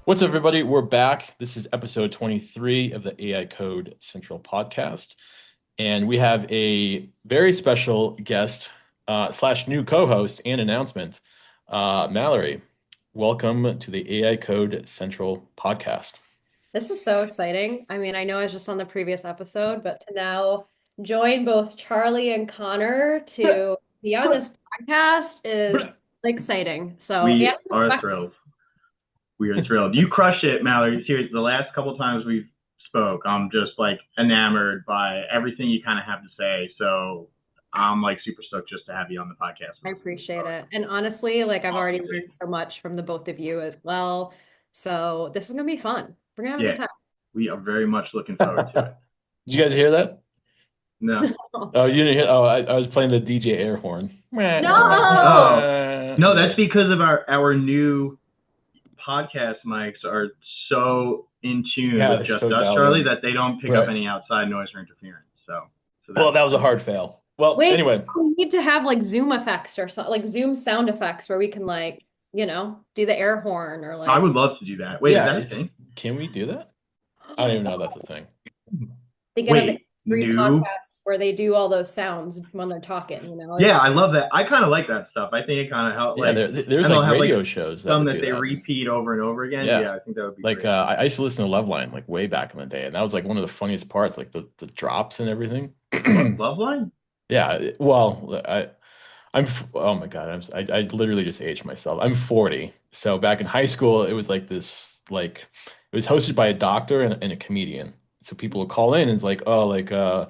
What's up, everybody? We're back. This is episode 23 of the AI Code Central podcast. And we have a very special guest slash new co-host and announcement. Mallory, welcome to the AI Code Central podcast. This is so exciting. I mean, I know I was just on the previous episode, but to now join both Charlie and Connor to be on this podcast is exciting. So, yeah, We I'm are expecting. thrilled. We are thrilled. You crushed it, Mallory. Seriously, the last couple times we've spoke, I'm just like enamored by everything you kind of have to say. So I'm like super stoked just to have you on the podcast. I appreciate it. And honestly, like I've already Awesome. learned so much from the both of you as well. So this is gonna be fun. We're gonna have a Yeah, good we are very much looking forward to it. Did you guys hear that? No. time. Oh, you didn't hear? Oh, I was playing the DJ air horn. No! Oh, no, that's because of our new podcast mics are so in tune Yeah, with they're just so us, dialed Charlie, in. that they don't pick up Right. any outside noise or interference. So Well, that's that was a hard fail. Well, Wait, anyway, so we need to have like Zoom effects or something, like Zoom sound effects where we can like, do the air horn or I like would love to do that. Wait, is yeah, that a thing? can we do that? I don't even know if that's a thing. they can have the Wait, free new? podcast where they do all those sounds when they're talking. Yeah, It's I love that. I kind of like that stuff. I think it kind of helps. Yeah, Like, there's and like they'll have like radio shows that some would that do they that. repeat over and over again. Yeah. Yeah, I think that would be Like great. I used to listen to Loveline like way back in the day, and that was like one of the funniest parts, like the drops and everything. Love line? Yeah, well, oh my God, I literally just aged myself. I'm 40. So back in high school, it was like this like it was hosted by a doctor and a comedian. So people would call in and it's like, oh, like I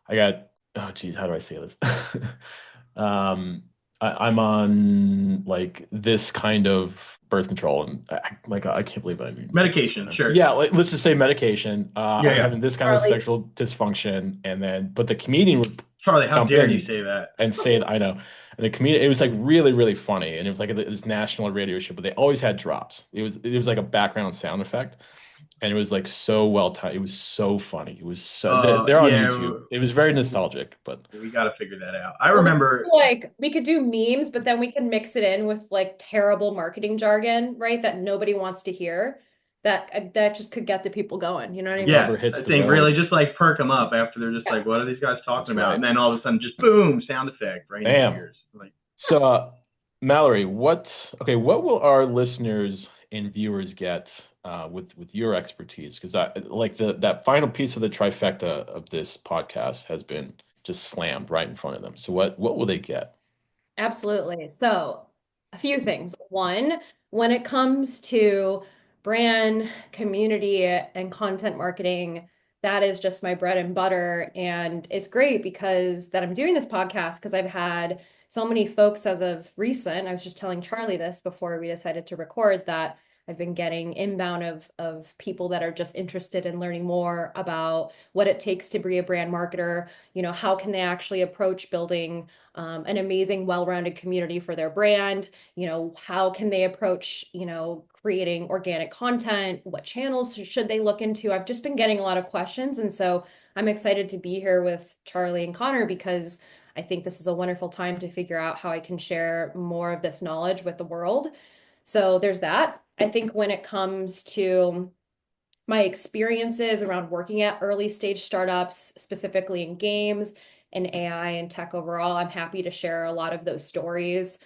got oh geez, how do I say this? Um I'm on like this kind of birth control and my God, I can't believe I even said this, Medication, man. sure. Yeah, like, let's just say medication. Yeah, I'm yeah. having this kind of Charlie. sexual dysfunction, and then but the comedian would Charlie, how jump dare you in say that? and say it. I know. And the comedian, it was like really, really funny. And it was like this national radio show, but they always had drops. It was like a background sound effect. And it was like so well timed. It was so funny. It was so they're on Yeah, YouTube. It was very nostalgic, but we got to figure that out. I Well, remember. like we could do memes, but then we can mix it in with like terrible marketing jargon, right? That nobody wants to hear. That just could get the people going. You know what I mean? Yeah, rubber hits I the think really road. just like perk them up after they're just Yeah. like, what are these guys talking That's about? right. And then all of a sudden, just boom, sound effect right in your Bam. ears. Like, So Mallory, what will our listeners and viewers get with your expertise? Because I like that final piece of the trifecta of this podcast has been just slammed right in front of them. So what will they get? Absolutely. So, a few things. One, when it comes to brand, community, and content marketing, that is just my bread and butter. And it's great because that I'm doing this podcast because I've had so many folks as of recent. I was just telling Charlie this before we decided to record that I've been getting inbound of people that are just interested in learning more about what it takes to be a brand marketer. How can they actually approach building an amazing, well-rounded community for their brand. How can they approach, creating organic content? What channels should they look into? I've just been getting a lot of questions. And so I'm excited to be here with Charlie and Connor because I think this is a wonderful time to figure out how I can share more of this knowledge with the world. So there's that. I think when it comes to my experiences around working at early stage startups, specifically in games and AI and tech overall, I'm happy to share a lot of those stories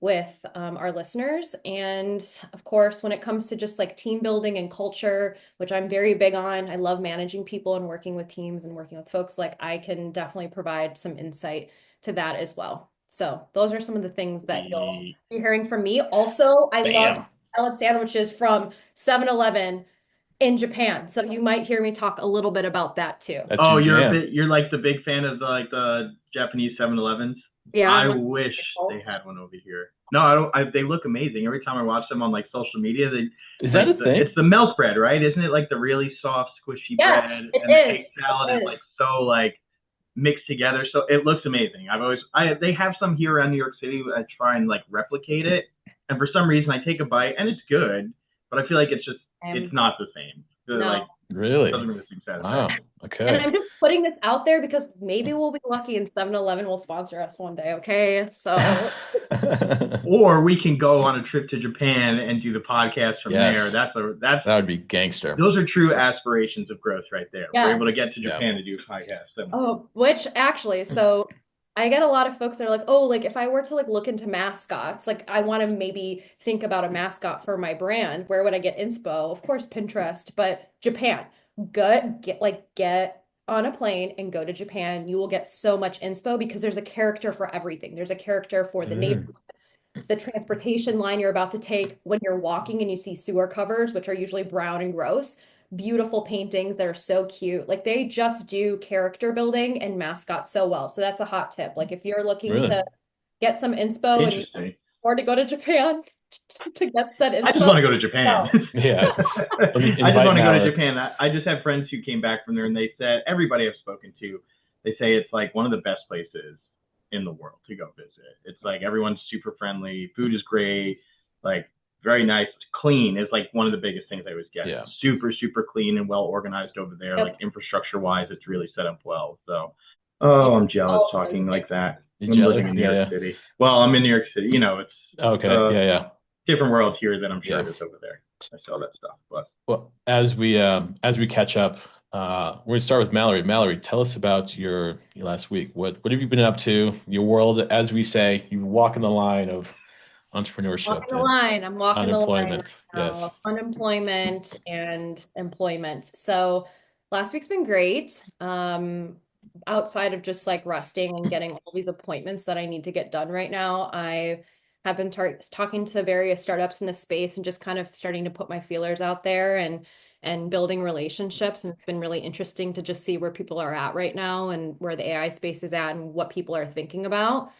with our listeners. And of course, when it comes to just like team building and culture, which I'm very big on, I love managing people and working with teams and working with folks. Like I can definitely provide some insight to that as well. So those are some of the things that you'll the be hearing from me. Also, I love Bam. salad sandwiches from 7-Eleven in Japan. So you might hear me talk a little bit about that too. That's Oh, your jam. you're like the big fan of the Japanese 7-Elevens. Yeah, I I'm wish they like, had one over here. No, I don't. They look amazing. Every time I watch them on like social media, they Is that a like thing? it's the milk bread, right? Isn't it like the really soft, squishy bread, yes, it and the egg is. salad is It is. like so like mixed together. So it looks amazing. They have some here around New York City. I try and like replicate it, and for some reason I take a bite and it's good, but I feel like it's Um, not the same. Like no. Really? Doesn't mean it's a Wow. satisfaction. And Okay. I'm just putting this out there because maybe we'll be lucky and 7-Eleven will sponsor us one day, okay? So, Or we can go on a trip to Japan and do the podcast from there. Yes, that would be gangster. Those are true aspirations of growth right there. We're able yes. to get to Yeah. Japan to do a podcast. So, Oh, which actually, so I get a lot of folks that are like, oh, like if I were to like look into mascots, like I want to maybe think about a mascot for my brand, where would I get inspo? Of course, Pinterest, but Japan. Get on a plane and go to Japan. You will get so much inspo because there's a character for everything. There's a character for the neighbor, Mm, the transportation line you're about to take when you're walking and you see sewer covers, which are usually brown and gross. Beautiful paintings that are so cute. Like they just do character building and mascots so well. So that's a hot tip. Like if you're looking really? to get some inspo and you can interesting. afford to go to Japan to get said I just inspo, want to go to Japan. go. Yeah. I just Invite want to go to Mallory. Japan. I just have friends who came back from there and they said, everybody I've spoken to, they say it's like one of the best places in the world to go visit. It's like everyone's super friendly. Food is great. Like very nice. Clean is like one of the biggest things I always get. Yeah. Super, super clean and well organized over there. Yep. Like infrastructure wise, it's really set up well. So, oh, I'm jealous talking like that. You I'm jealous? living in New Yeah, York yeah. City. Well, I'm in New York City. You know, it's Okay. Yeah, yeah. different world here than I'm sure Yeah. it is over there. I saw that stuff, but Well, as we catch up, we're gonna start with Mallory. Mallory, tell us about your last week. What have you been up to? Your world, as we say, you walk in the line of Walking entrepreneurship the and line. I'm walking the line right unemployment. now. Yes. Unemployment and employment. So last week's been great. Outside of just like resting and getting all these appointments that I need to get done right now, I have been talking to various startups in the space and just kind of starting to put my feelers out there and building relationships. And it's been really interesting to just see where people are at right now and where the AI space is at and what people are thinking about.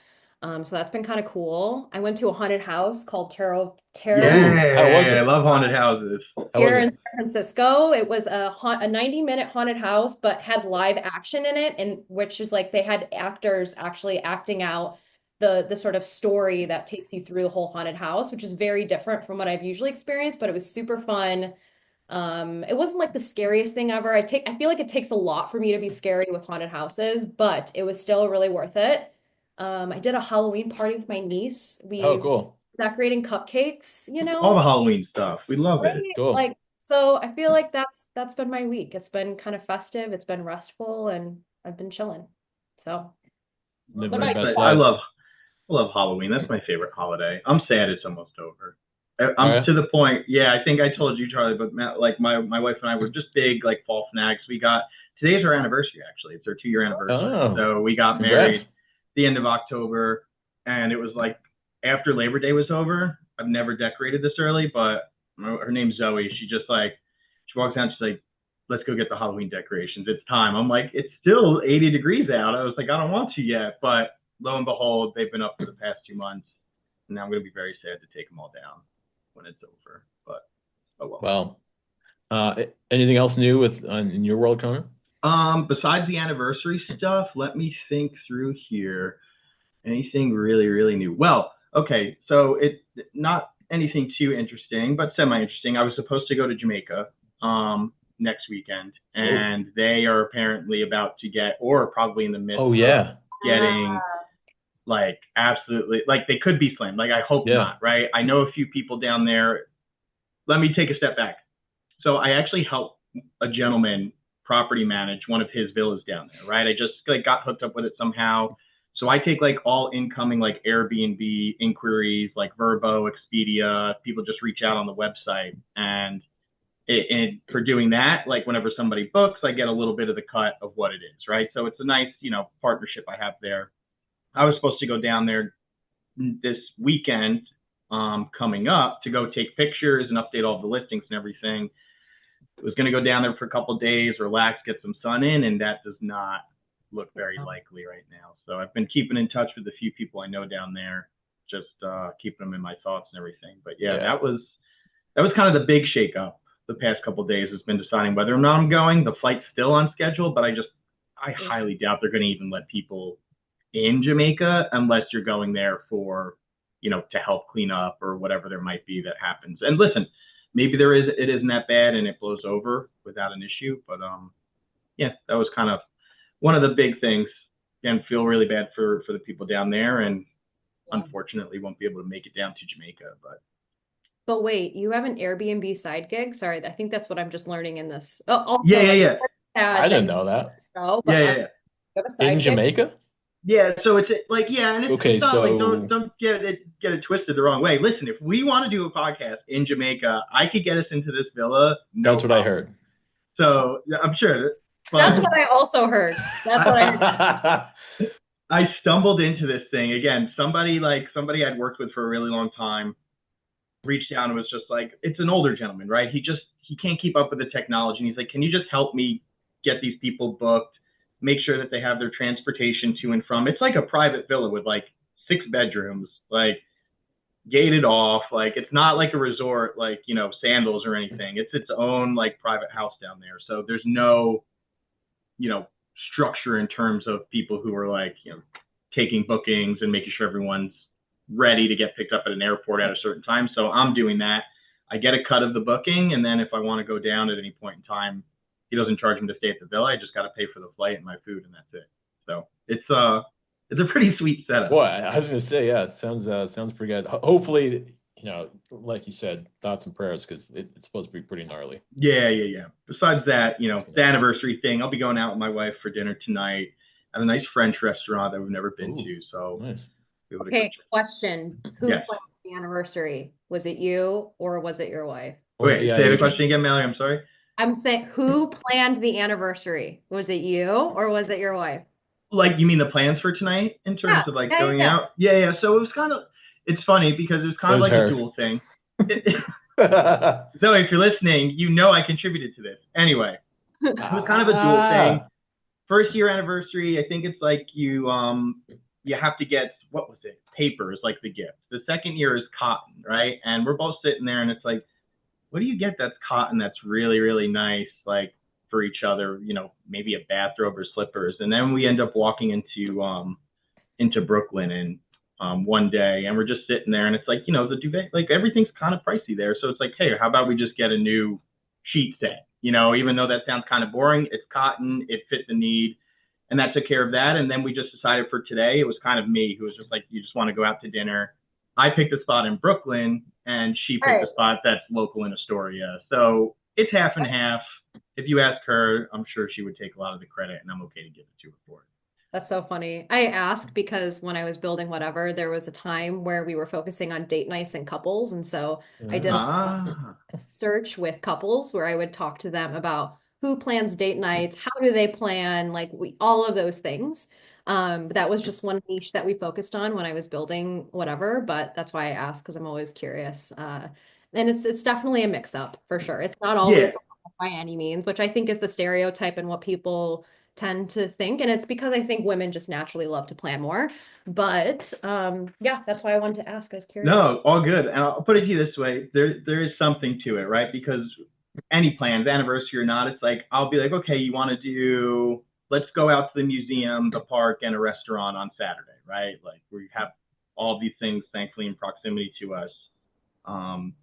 So that's been kind of cool. I went to a haunted house called Terror Ooh, how was yeah, I it? love haunted houses. How was here in it? San Francisco. It was a 90-minute haunted house, but had live action in it, and which is like they had actors actually acting out the sort of story that takes you through the whole haunted house, which is very different from what I've usually experienced, but it was super fun. It wasn't like the scariest thing ever. I feel like it takes a lot for me to be scary with haunted houses, but it was still really worth it. I did a Halloween party with my niece. Oh, We cool. decorating cupcakes, All the Halloween stuff. We love it. right? Cool. Like, so I feel like that's been my week. It's been kind of festive, it's been restful, and I've been chilling. So, what Living your about best I life. love Halloween. That's my favorite holiday. I'm sad it's almost over. All I'm right. to the point. Yeah, I think I told you, Charlie, but like my wife and I were just big like fall fanatics. We got today's our anniversary actually. It's our 2 year anniversary. Oh, So we got congrats. married the end of October, and it was like after Labor Day was over. I've never decorated this early, but her name's Zoe. She just like she walks down. She's like, "Let's go get the Halloween decorations. It's time." I'm like, "It's still 80 degrees out." I was like, "I don't want to yet," but lo and behold, they've been up for the past 2 months. And now I'm going to be very sad to take them all down when it's over. But oh well. Well, anything else new with in your world, Connor? Besides the anniversary stuff, let me think through here. Anything really, really new? Well, okay, so it's not anything too interesting, but semi-interesting. I was supposed to go to Jamaica next weekend, and they are apparently about to get, or probably in the midst Oh of yeah. getting like absolutely like they could be slammed. Like I hope Yeah. not, right? I know a few people down there. Let me take a step back. So I actually helped a gentleman property manage one of his villas down there, right? I just like got hooked up with it somehow. So I take like all incoming like Airbnb inquiries, like Verbo, Expedia. People just reach out on the website, and for doing that, like whenever somebody books, I get a little bit of the cut of what it is, right? So it's a nice, partnership I have there. I was supposed to go down there this weekend coming up to go take pictures and update all the listings and everything. I was going to go down there for a couple of days, relax, get some sun in, and that does not look very likely right now. So I've been keeping in touch with a few people I know down there, just keeping them in my thoughts and everything. But yeah, that was kind of the big shakeup the past couple of days, has been deciding whether or not I'm going. The flight's still on schedule, but I highly doubt they're going to even let people in Jamaica unless you're going there for, to help clean up or whatever there might be that happens. And listen, maybe it isn't that bad and it blows over without an issue. But yeah, that was kind of one of the big things. Again, feel really bad for the people down there, and Yeah. unfortunately won't be able to make it down to Jamaica. But wait, you have an Airbnb side gig? Sorry, I think that's what I'm just learning in this. Oh, Yeah, also, yeah, like, yeah, I sad that didn't you know that. know, yeah, but yeah, yeah. you have a In side gig. Jamaica? Yeah, so it's like, yeah, and Okay, it's not like, so don't get it twisted the wrong way. Listen, if we want to do a podcast in Jamaica, I could get us into this villa, no that's what I problem. heard. So yeah, I'm sure, That's but what I also heard. That's what I heard. I stumbled into this thing again. Somebody I'd worked with for a really long time reached out and was just like, it's an older gentleman, right? He can't keep up with the technology, and he's like, can you just help me get these people booked, make sure that they have their transportation to and from. It's like a private villa with like 6 bedrooms, like gated off. Like it's not like a resort, like Sandals or anything. It's its own like private house down there. So there's no you know structure in terms of people who are like taking bookings and making sure everyone's ready to get picked up at an airport at a certain time. So I'm doing that. I get a cut of the booking, and then if I want to go down at any point in time, he doesn't charge me to stay at the villa. I just got to pay for the flight and my food, and that's it. So it's a pretty sweet setup. Boy, I was gonna say, yeah, it sounds pretty good. Hopefully, like you said, thoughts and prayers, because it's supposed to be pretty gnarly. Yeah, yeah, yeah. Besides that, the anniversary thing, I'll be going out with my wife for dinner tonight at a nice French restaurant that we've never been to. So Nice. Okay, question. Who Yes. planned the anniversary? Was it you or was it your wife? Wait, yeah, say the Adrian. question again, Mallory. I'm sorry. I'm saying, who planned the anniversary? Was it you or was it your wife? Like, you mean the plans for tonight in terms of like going out? Yeah, yeah. So it was it's funny because it was kind of like a dual thing. So if you're listening, I contributed to this. Anyway, it was kind of a dual thing. First year anniversary, I think it's like you have to get, what was it? Papers, like the gift. The second year is cotton, right? And we're both sitting there and it's like, what do you get that's cotton that's really, really nice, like for each other, maybe a bathrobe or slippers. And then we end up walking into Brooklyn and one day, and we're just sitting there and it's like, the duvet, like everything's kind of pricey there. So it's like, hey, how about we just get a new sheet set? Even though that sounds kind of boring, it's cotton, it fit the need. And that took care of that. And then we just decided for today, it was kind of me who was just like, you just want to go out to dinner. I picked a spot in Brooklyn and she picked a spot that's local in Astoria. So it's half and half. If you ask her, I'm sure she would take a lot of the credit, and I'm okay to give it to her for it. That's so funny. I asked because when I was building whatever, there was a time where we were focusing on date nights and couples. And so I did a search with couples where I would talk to them about who plans date nights, how do they plan, like all of those things. But that was just one niche that we focused on when I was building whatever. But that's why I asked, because I'm always curious. And it's definitely a mix up for sure. It's not always by any means, which I think is the stereotype and what people tend to think. And it's because I think women just naturally love to plan more. But yeah, that's why I wanted to ask. I was curious. No, all good. And I'll put it to you this way. There is something to it, right? Because any plans, anniversary or not, it's like, I'll be like, okay, you want to let's go out to the museum, the park, and a restaurant on Saturday, right? Like we have all these things, thankfully, in proximity to us. And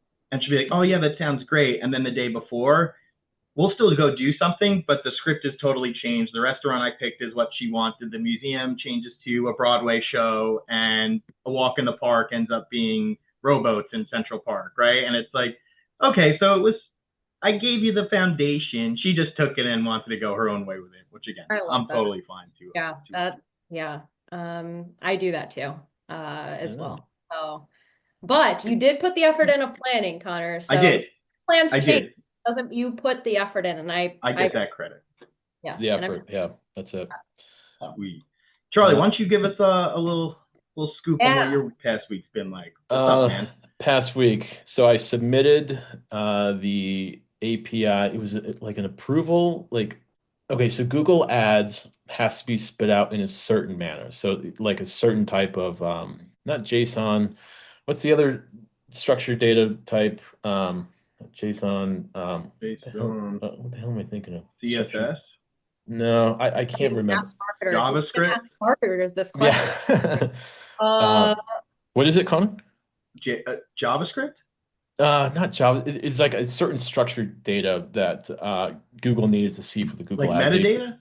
she'll be like, oh yeah, that sounds great. And then the day before, we'll still go do something, but the script is totally changed. The restaurant I picked is what she wanted. The museum changes to a Broadway show, and a walk in the park ends up being rowboats in Central Park, right? And it's like, okay, so I gave you the foundation. She just took it and wanted to go her own way with it, which again, I'm totally fine too. Yeah, I do that too, as well. So, but you did put the effort in of planning, Connor. So I did. Plans change. Doesn't you put the effort in, and I get that credit. Yeah, it's the effort. Yeah, that's it. Charlie, why don't you give us a little scoop on what your past week's been like? What's up, man? Past week, so I submitted the API. It was like an approval. Okay, so Google Ads has to be spit out in a certain manner. So like a certain type of not JSON. What's the other structured data type? JSON. What the hell am I thinking of? CSS? No, I can't remember. JavaScript? Ask marketers this question. Yeah. What is it, Connor? JavaScript? Not Java. It's like a certain structured data that Google needed to see for the Like Google Ads API. metadata?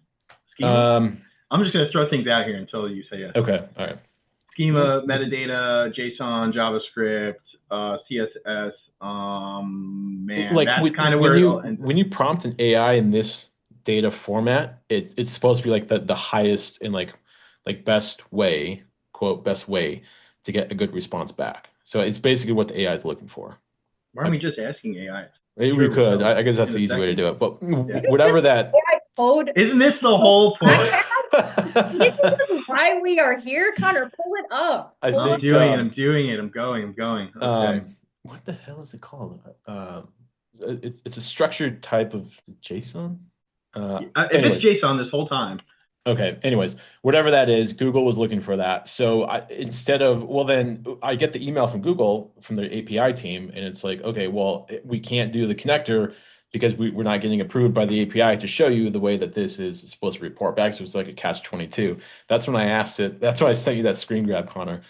Schema? Um, I'm just gonna throw things out here until you say yes. okay, all right. Schema, metadata, JSON, JavaScript, CSS. Man, Like that's kind of where it all ends up. when you prompt an AI in this data format, it's supposed to be like the highest and like best way, quote, best way to get a good response back. So it's basically what the AI is looking for. Why aren't we just asking AI? We Sure, we'll could. tell us I guess that's in the a easy way to second. do it. But Yeah. Isn't whatever this that. AI code? Isn't this the whole point? This is why we are here, Connor. Pull it up. I Pull I'm it. think doing it. I'm doing it. I'm going. Okay. what the hell is it called? It's a structured type of JSON. If it's Anyways, JSON this whole time, okay. Anyways, whatever that is, Google was looking for that. So instead of, well, then I get the email from Google from their API team, and it's like, okay, well, we can't do the connector because we're not getting approved by the API to show you the way that this is supposed to report back. So it's like a catch 22. That's when I asked it. That's why I sent you that screen grab, Connor,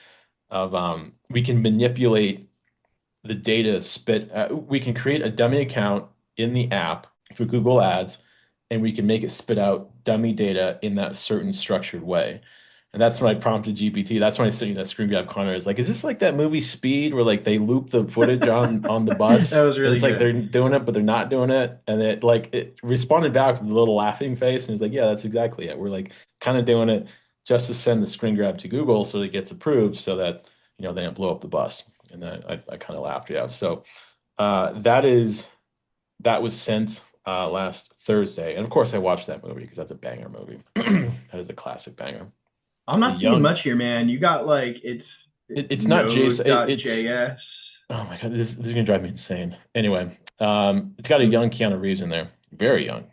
of we can manipulate the data spit. We can create a dummy account in the app for Google Ads, and we can make it spit out dummy data in that certain structured way. And that's when I prompted GPT. That's when I sent you that screen grab, Connor. Is like, is this like that movie Speed where like they loop the footage on the that bus? was And really it's like good. they're doing it, but they're not doing it. And it responded back with a little laughing face. And it was like, yeah, that's exactly it. We're like kind of doing it just to send the screen grab to Google so that it gets approved so that they don't blow up the bus. And then I kind of laughed. Yeah. So that was sent last Thursday. And of course I watched that movie because that's a banger movie. That is a classic banger. I'm The not seeing young much here, man. You got like it's not JSON. It's Node.js. oh my God, this is gonna drive me insane. Anyway, it's got a young Keanu Reeves in there. Very young.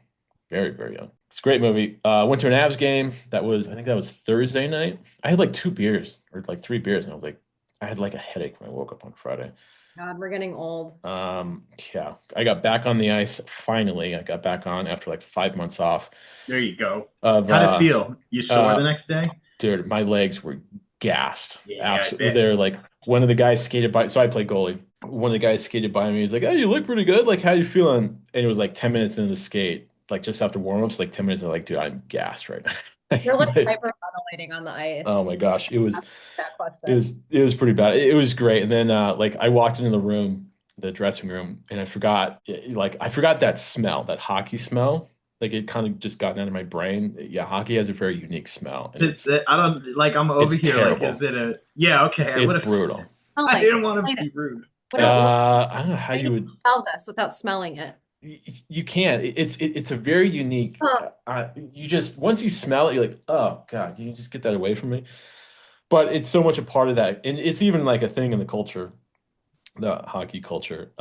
Very, very young. It's a great movie. Went to an Avs game. I think that was Thursday night. I had like 2 beers or like 3 beers, and I had like a headache when I woke up on Friday. God, we're getting old. Yeah, I got back on the ice finally. I got back on after like 5 months off There you go. of How'd it feel? You sore the uh next day? dude, my legs were gassed. Yeah, I Absolutely. bet. They're like one of the guys skated by. So I play goalie. One of the guys skated by me. He's like, "Hey, you look pretty good. Like, how you feeling?" And it was like 10 minutes into the skate, like just after warm-ups, like 10 minutes. I'm like, dude, I'm gassed right now. You're like hyperventilating on the Oh ice. my gosh. That It question. was it was pretty bad. It was great. And then like I walked into the room, the dressing room, and I forgot that smell, that hockey smell. Like it kind of just gotten out of my brain. Yeah, hockey has a very unique smell, and I don't like. I'm over it's here. Like, is terrible. it a? Yeah, okay. I It's would have. brutal. Oh, I like didn't want to explain it. be rude. I don't know how How do you you would. smell this without smelling it? You can't. It's a very unique. Huh. You just once you smell it, you're like, oh God, can you just get that away from me? But it's so much a part of that, and it's even like a thing in the culture, the hockey culture.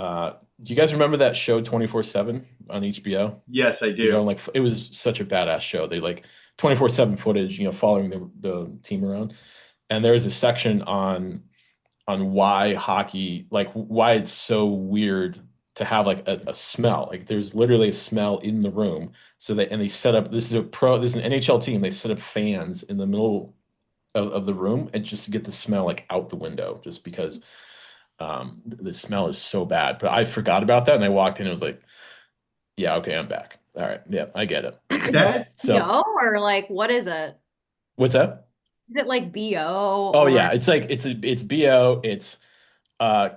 Do you guys remember that show 24/7 on HBO? Yes, I do. Like it was such a badass show. They like 24/7 footage, following the team around. And there's a section on why hockey, like why it's so weird to have like a smell. Like there's literally a smell in the room. They set up, this is an NHL team. They set up fans in the middle of the room and just to get the smell like out the window, just because the smell is so bad. But I forgot about that and I walked in and was like, yeah, okay, I'm back. All right. Yeah, I get it. Is it That So BO or like what is it? what's that? Is it like BO Oh or yeah, it's BO, it's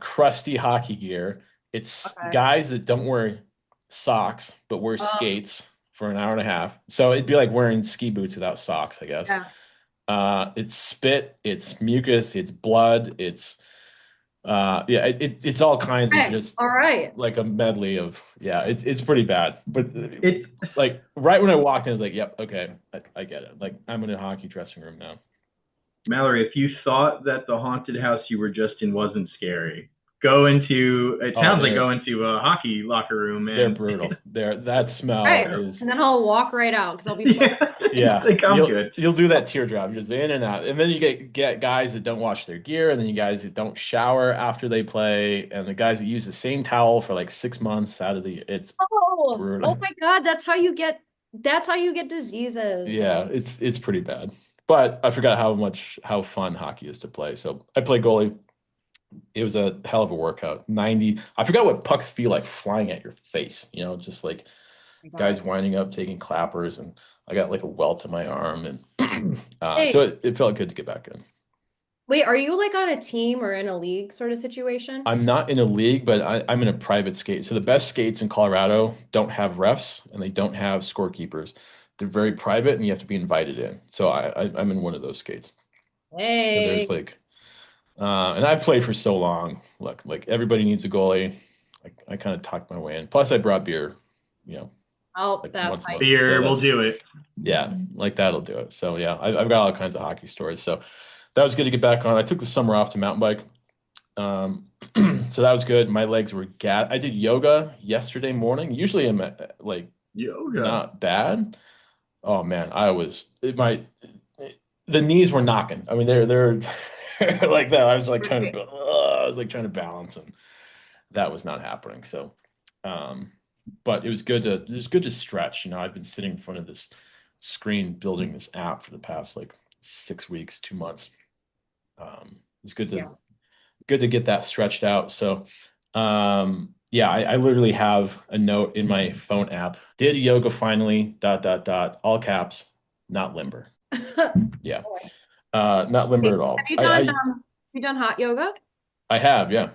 crusty hockey gear. It's okay? guys that don't wear socks but wear Oh, skates for an hour and a half. So it'd be like wearing ski boots without socks, I guess. yeah. It's spit, it's mucus, it's blood, it's all kinds of Okay. just All right. like a medley of it's pretty bad. But it like right when I walked in, I was like, yep, okay, I get it. Like I'm in a hockey dressing room now. Mallory, if you thought that the haunted house you were just in wasn't scary, go into it Oh, sounds like go into a hockey locker room they're and brutal. That smell Right. is And then I'll walk right out because I'll be so yeah, yeah. like I'm good. You'll do that teardrop just in and out, and then you get guys that don't wash their gear, and then you guys that don't shower after they play, and the guys that use the same towel for like 6 months out of the it's oh brutal. my God, that's how you get diseases. Yeah, it's pretty bad. But I forgot how fun hockey is to play. So I play goalie. It was a hell of a workout. 90. I forgot what pucks feel like flying at your face, just like My God. guys winding up, taking clappers, and I got like a welt in my arm, and so Hey, it felt good to get back in. wait, are you like on a team or in a league sort of situation? I'm not in a league, but I'm in a private skate. So the best skates in Colorado don't have refs and they don't have scorekeepers. They're very private and you have to be invited in. So I'm in one of those skates. So there's Hey. like, and I've played for so long. Look, like everybody needs a goalie. I kind of talked my way in. Plus, I brought beer, you know, Oh, like that's once a how month. So Beer will that's do it. yeah, like that'll do it. So yeah, I've got all kinds of hockey stories. So that was good to get back on. I took the summer off to mountain bike. Um, so that was good. My legs were I did yoga yesterday morning. Usually I'm like Yoga. not bad. Oh man, the knees were knocking. I mean, they're like that. I was like trying to balance, and that was not happening. So, um, but it was good to stretch. I've been sitting in front of this screen building this app for the past like 6 weeks, 2 months. It's Yeah. good to get that stretched out. So, yeah, I literally have a note in my phone app. Did yoga finally, dot, dot, dot, all caps, not limber. Yeah. Not limber Wait, at have all. you I, done I, hot yoga? I have, yeah.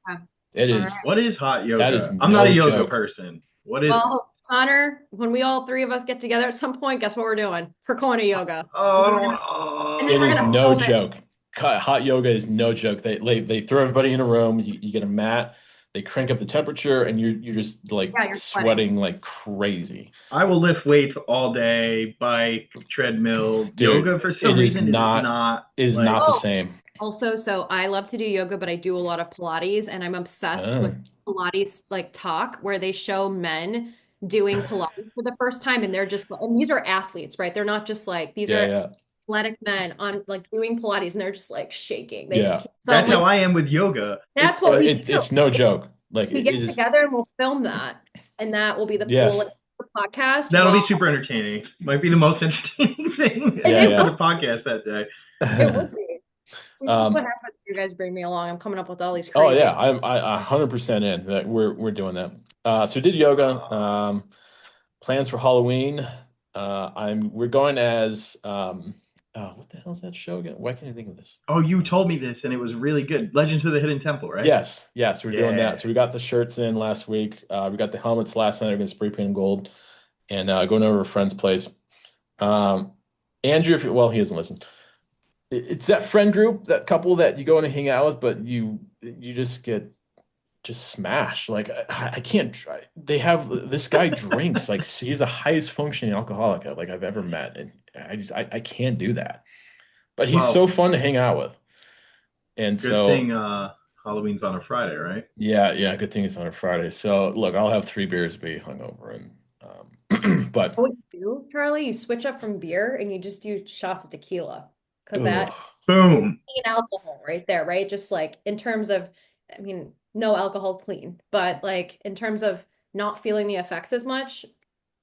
Yeah. It All right. is, What is hot that is yoga? I'm not a no yoga joke. person. What is it? Well, Connor, when we all three of us get together at some point, guess what we're doing? We're going to yoga. Oh, And I then don't we're gonna, want. and then It we're is gonna no film it. joke. Hot yoga is no joke. They throw everybody in a room. You get a mat. They crank up the temperature, and you're just like Yeah, you're sweating. sweating like crazy. I will lift weights all day, bike, treadmill. Yoga Dude, for some reason is not it is like. not the Oh, same. also, so I love to do yoga, but I do a lot of Pilates, and I'm obsessed with Uh, Pilates like talk where they show men doing Pilates for the first time, and they're just and these are athletes, right? They're not just like these yeah, are yeah, athletic men on like doing Pilates, and they're just like shaking. They just yeah. keep, so I'm That's like, how I am with yoga. It's that's what we do. It's no joke. Like We it get is. together and we'll film that, and that will be we'll Yes. the podcast. That'll be Well, super entertaining. Might be the most entertaining thing and Yeah, it for would the podcast that day. it yeah. would be. See, this is what Um, happens if you guys bring me along. I'm coming up with all these oh crazy. yeah, I 100% in that we're doing that. So did yoga. Plans for Halloween. We're going as what the hell is that show again? Why can't I think of this? Oh, you told me this, and it was really good. Legends of the Hidden Temple, right? Yes, yes, we're doing Yeah. that. So we got the shirts in last week. We got the helmets last night. We're gonna spray paint them gold and going over to a friend's place. Um, Andrew, well, he doesn't listen. It's that friend group, that couple that you go in and hang out with, but you just get just smashed. Like I can't try. They have this guy drinks like he's the highest functioning alcoholic I've ever met, and I can't do that. But he's so Well, fun to hang out with, and good so thing Halloween's on a Friday, right? yeah, yeah. Good thing it's on a Friday. So look, I'll have 3 beers, be hungover, and but What you do, Charlie, you switch up from beer and you just do shots of tequila because ugh, that Boom. clean alcohol right there, right? Just like in terms of, I mean, no alcohol clean, but like in terms of not feeling the effects as much,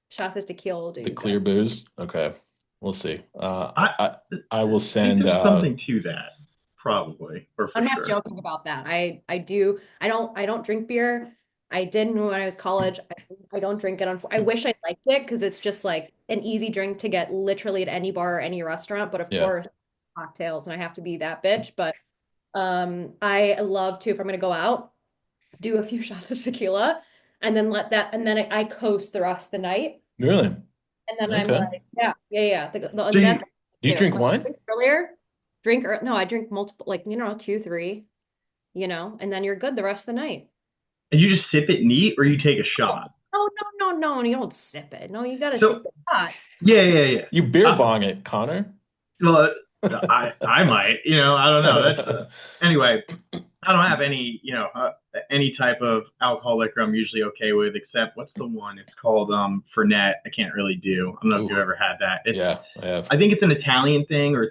shots of tequila will do the you clear good. booze. Okay, we'll see. I I will think send. there's something to that, probably, or for I'm not sure. joking about that. I don't drink beer. I didn't when I was college. I don't drink it. I wish I liked it because it's just like an easy drink to get literally at any bar or any restaurant. But of Yeah, course, cocktails, and I have to be that bitch. But I love to if I'm gonna go out, do a few shots of tequila, and then and then I coast the rest of the night, really. and then I'm Okay. like, yeah, yeah, yeah. So And you that's what Do I you do. drink Like wine? earlier, no, I drink multiple, like two, three, and then you're good the rest of the night. and you just sip it neat, or you take a shot. No, no, no, no, you don't sip it. No, you gotta So take the shots. yeah, yeah, yeah. You beer Uh, bong it, Connor. well, I might, I don't know. That's anyway. I don't have any, any type of alcohol liquor I'm usually okay with, except what's the one? It's called Fernet. I can't really do. I don't know if you've Ooh, ever had that. yeah, I have. I think it's an Italian thing, or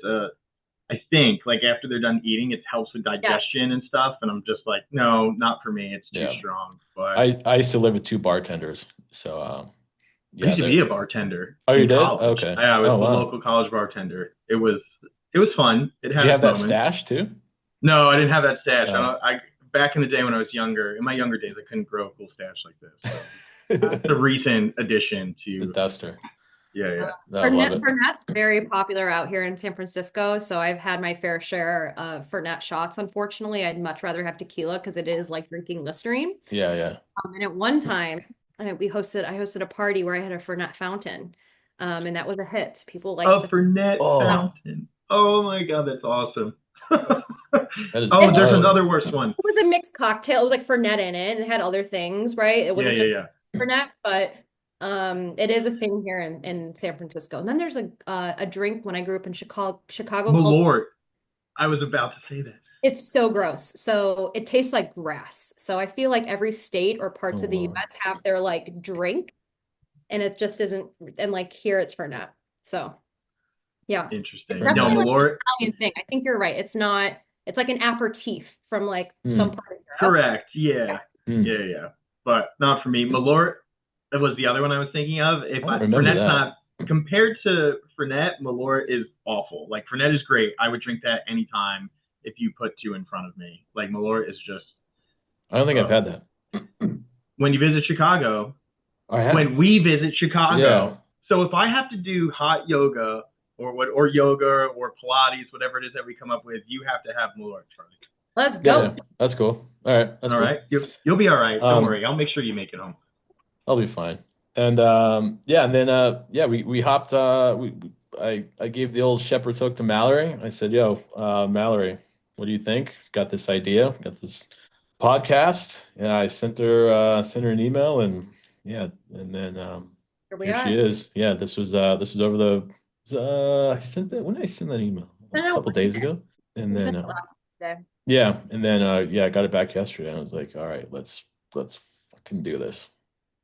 I think like after they're done eating, it helps with Yes. digestion and stuff. And I'm just like, no, not for me. It's too Yeah. strong. But I used to live with two bartenders. So I yeah, used to they're be a bartender oh you in did? college. Okay. I was Oh the wow. local college bartender. It was fun. It Did had you its have that moments. stash too? No, I didn't have that stash. Uh, I back in the day when I was younger, in my younger days, I couldn't grow a cool stash like this. So that's a recent addition the to. duster. Yeah. No, I love it. Fernet's very popular out here in San Francisco, so I've had my fair share of Fernet shots. Unfortunately, I'd much rather have tequila because it is like drinking Listerine. Yeah. And at one time, I hosted a party where I had a Fernet fountain, and that was a hit. People liked A the Fernet Oh, fountain. Oh my god, that's awesome. that is Oh, there's gnarly. another worse one. It was a mixed cocktail. It was like Fernet in it, and it had other things, right? It wasn't just Yeah. Fernet, but it is a thing here in San Francisco. And then there's a drink when I grew up in Chicago called. Malort. I was about to say that. It's so gross. So it tastes like grass. So I feel like every state or Oh, parts of the Lord. US have their like drink, and it just isn't. And like here, it's Fernet. So yeah, Interesting. it's No, definitely like an Malort. Italian thing. I think you're right. It's not. It's like an aperitif from like some Mm. part of Europe. Correct. Yeah. Mm. Yeah. But not for me. Malort. That was the other one I was thinking of. I don't remember Fernet's that. not compared to Fernet, Malort is awful. Like Fernet is great. I would drink that anytime if you put two in front of me. Like Malort is just. I don't think I've had that. When you visit Chicago, I have. when we visit Chicago, Yeah. so if I have to do hot yoga or yoga or Pilates, whatever it is that we come up with, you have to have Malort, Charlie. Let's go. Yeah, that's cool. All right, that's All cool. right, you'll be all right. Don't Um, worry. I'll make sure you make it home. I'll be fine. And yeah, and then we hopped. I gave the old shepherd's hook to Mallory. I said, "Yo, Mallory, what do you think? Got this idea, got this podcast." And I sent her an email, and yeah, and then Here we here she are. is. Yeah, this is over the. I sent that when did I send that email? A No, couple days Wednesday. ago, and We sent then it last Wednesday. yeah, and then yeah, I got it back yesterday. And I was like, "All right, let's fucking do this."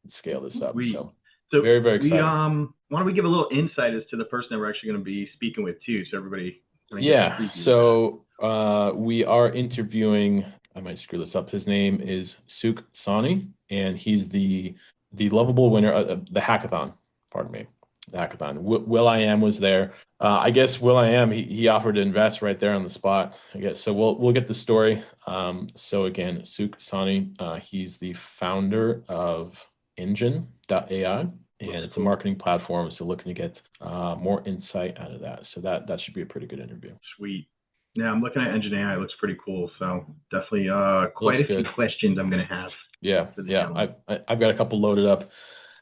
Scale this up. We So so very, very we exciting. why don't we give a little insight as to the person that we're actually going to be speaking with too, so everybody kind of gets a Yeah. preview of So we are interviewing, I might screw this up. His name is Sukh Saini, and he's the lovable winner of the hackathon. Pardon me. The hackathon. Will I Am was there. I guess Will I Am, he offered to invest right there on the spot, I guess. So we'll get the story. So again, Sukh Saini, he's the founder of Engine.ai, and it's a marketing platform. So looking to get more insight out of that. So that should be a pretty good interview. Sweet. Yeah, I'm looking at Engine AI. It looks pretty cool. So definitely quite Looks a few good. questions I'm going to have. Yeah, For the yeah. gentleman. I've got a couple loaded up,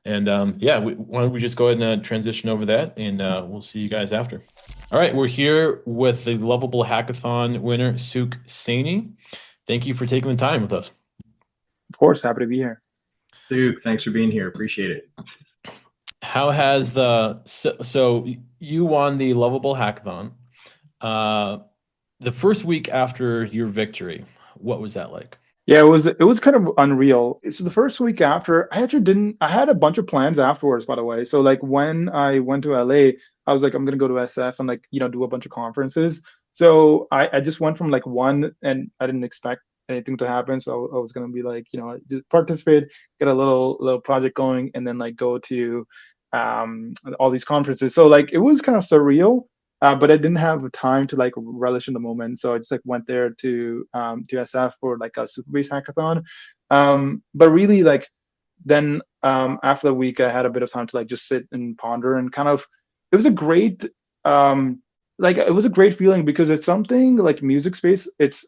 and yeah, why don't we just go ahead and transition over that, and we'll see you guys after. All right, we're here with the Lovable Hackathon winner, Sukh Saini. Thank you for taking the time with us. Of course, happy to be here. Sukh, thanks for being here. Appreciate it. How has so you won the Lovable Hackathon? The first week after your victory, what was that like? Yeah, it was kind of unreal. So the first week after, I had a bunch of plans afterwards, by the way. So like when I went to LA, I was like, I'm gonna go to SF and like, do a bunch of conferences. So I just went from like one, and I didn't expect anything to happen. So I was gonna be like, just participate, get a little project going, and then like go to all these conferences. So like it was kind of surreal. But I didn't have time to like relish in the moment, so I just like went there to SF for like a super-based hackathon. But really, like then after the week, I had a bit of time to like just sit and ponder, and kind of it was a great it was a great feeling, because it's something like music space. It's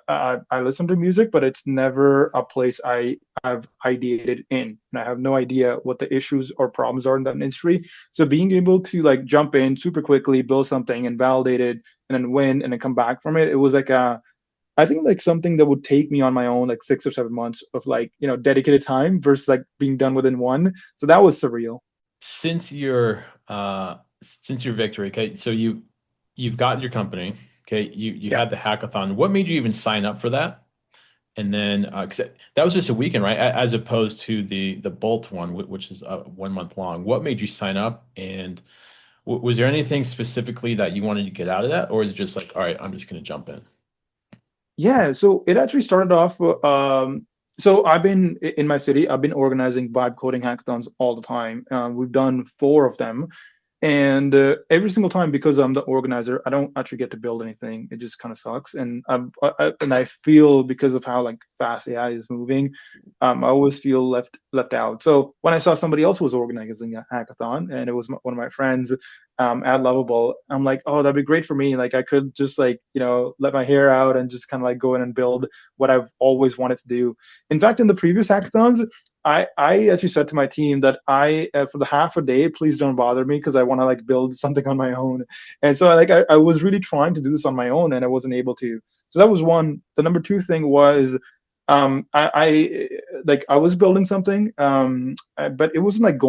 I listen to music, but it's never a place I've ideated in, and I have no idea what the issues or problems are in that industry. So being able to like jump in super quickly, build something and validate it, and then win, and then come back from it, it was like I think like something that would take me on my own like 6 or 7 months of like dedicated time versus like being done within one. So that was surreal. Since your victory, okay, so you've got your company, okay, you had the hackathon. What made you even sign up for that? And then 'cause that was just a weekend, right? As opposed to the Bolt one, which is 1 month long. What made you sign up? And was there anything specifically that you wanted to get out of that, or is it just like, all right, I'm just going to jump in? Yeah, so it actually started off. So I've been in my city. I've been organizing vibe coding hackathons all the time. We've done 4 of them, And every single time, because I'm the organizer, I don't actually get to build anything. It just kind of sucks. And I feel, because of how like fast AI is moving, I always feel left out. So when I saw somebody else was organizing a hackathon, and it was one of my friends at Lovable, I'm like, oh, that'd be great for me. Like I could just like, let my hair out and just kind of like go in and build what I've always wanted to do. In fact, in the previous hackathons, I actually said to my team that for the half a day, please don't bother me, because I want to like build something on my own. And so I was really trying to do this on my own, and I wasn't able to. So that was one. The number two thing was, I was building something, but it wasn't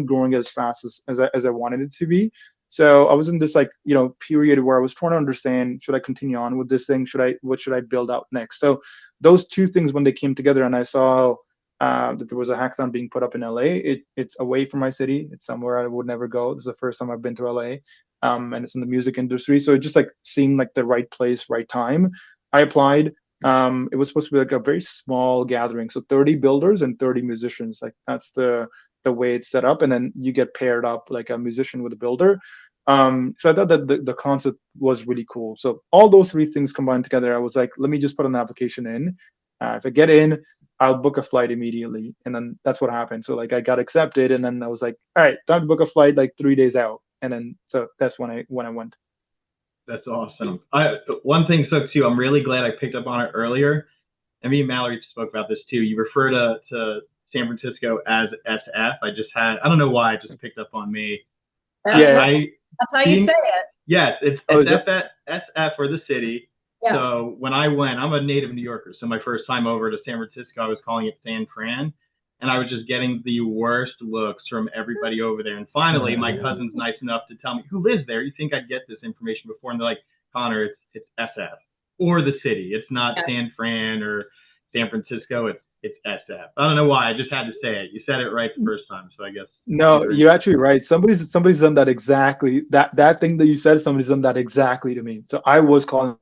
growing as fast as I wanted it to be. So I was in this like, period where I was trying to understand, should I continue on with this thing? What should I build out next? So those two things, when they came together, and I saw that there was a hackathon being put up in LA. It's away from my city. It's somewhere I would never go. This is the first time I've been to LA, and it's in the music industry. So it just like seemed like the right place, right time. I applied. It was supposed to be like a very small gathering, so 30 builders and 30 musicians. Like that's the way it's set up, and then you get paired up like a musician with a builder. So I thought that the concept was really cool. So all those three things combined together, I was like, let me just put an application in. If I get in, I'll book a flight immediately. And then that's what happened. So like I got accepted, and then I was like, all right, time to book a flight like 3 days out. And then so that's when I went. That's awesome. One thing, Sukh, too, I'm really glad I picked up on it earlier. And me and Mallory spoke about this too. You refer to San Francisco as SF. I don't know why it just picked up on me. That's how you say it. Yes, it's SF for the city. Yes. So when I went, I'm a native New Yorker. So my first time over to San Francisco, I was calling it San Fran. And I was just getting the worst looks from everybody over there. And finally, my cousin's nice enough to tell me, who lives there? You think I'd get this information before? And they're like, Connor, it's SF or the city. It's not San Fran or San Francisco. It's SF. I don't know why. I just had to say it. You said it right the first time. So I guess. No, you're actually right. Somebody's done that exactly. That thing that you said, somebody's done that exactly to me. So I was calling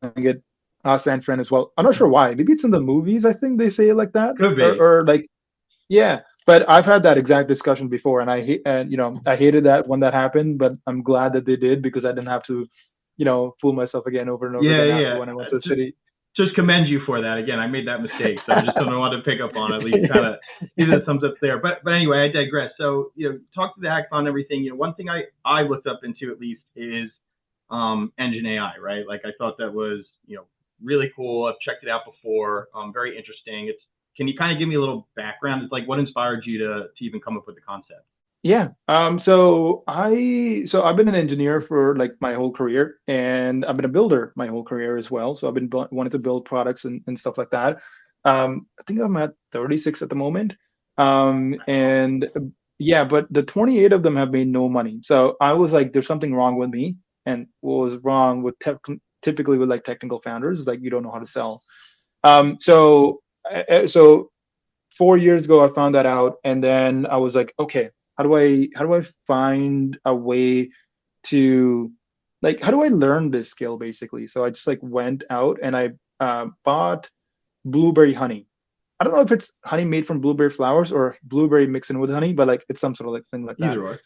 it San Fran as well. I'm not sure why. Maybe it's in the movies. I think they say it like that. Could be. Or like. Yeah, but I've had that exact discussion before, and I hated that when that happened, but I'm glad that they did, because I didn't have to, fool myself again over and over again after when I went to the city. Just commend you for that. Again, I made that mistake, so I just don't want to pick up on it. At least kind of give it a thumbs up there. But anyway, I digress. So talk to the hackathon and everything. One thing I looked up into at least is Engine AI, right? Like I thought that was really cool. I've checked it out before. Very interesting. Can you kind of give me a little background? It's like, what inspired you to even come up with the concept? Yeah. So I've been an engineer for like my whole career, and I've been a builder my whole career as well. So I've been wanting to build products and stuff like that. I think I'm at 36 at the moment. And yeah, but the 28 of them have made no money. So I was like, there's something wrong with me. And what was wrong with typically with like technical founders is like, you don't know how to sell. So 4 years ago, I found that out, and then I was like, okay, how do I find a way to like, how do I learn this skill basically? So I just like went out and I bought blueberry honey. I don't know if it's honey made from blueberry flowers or blueberry mixed in with honey, but like it's some sort of like thing like that. Either way.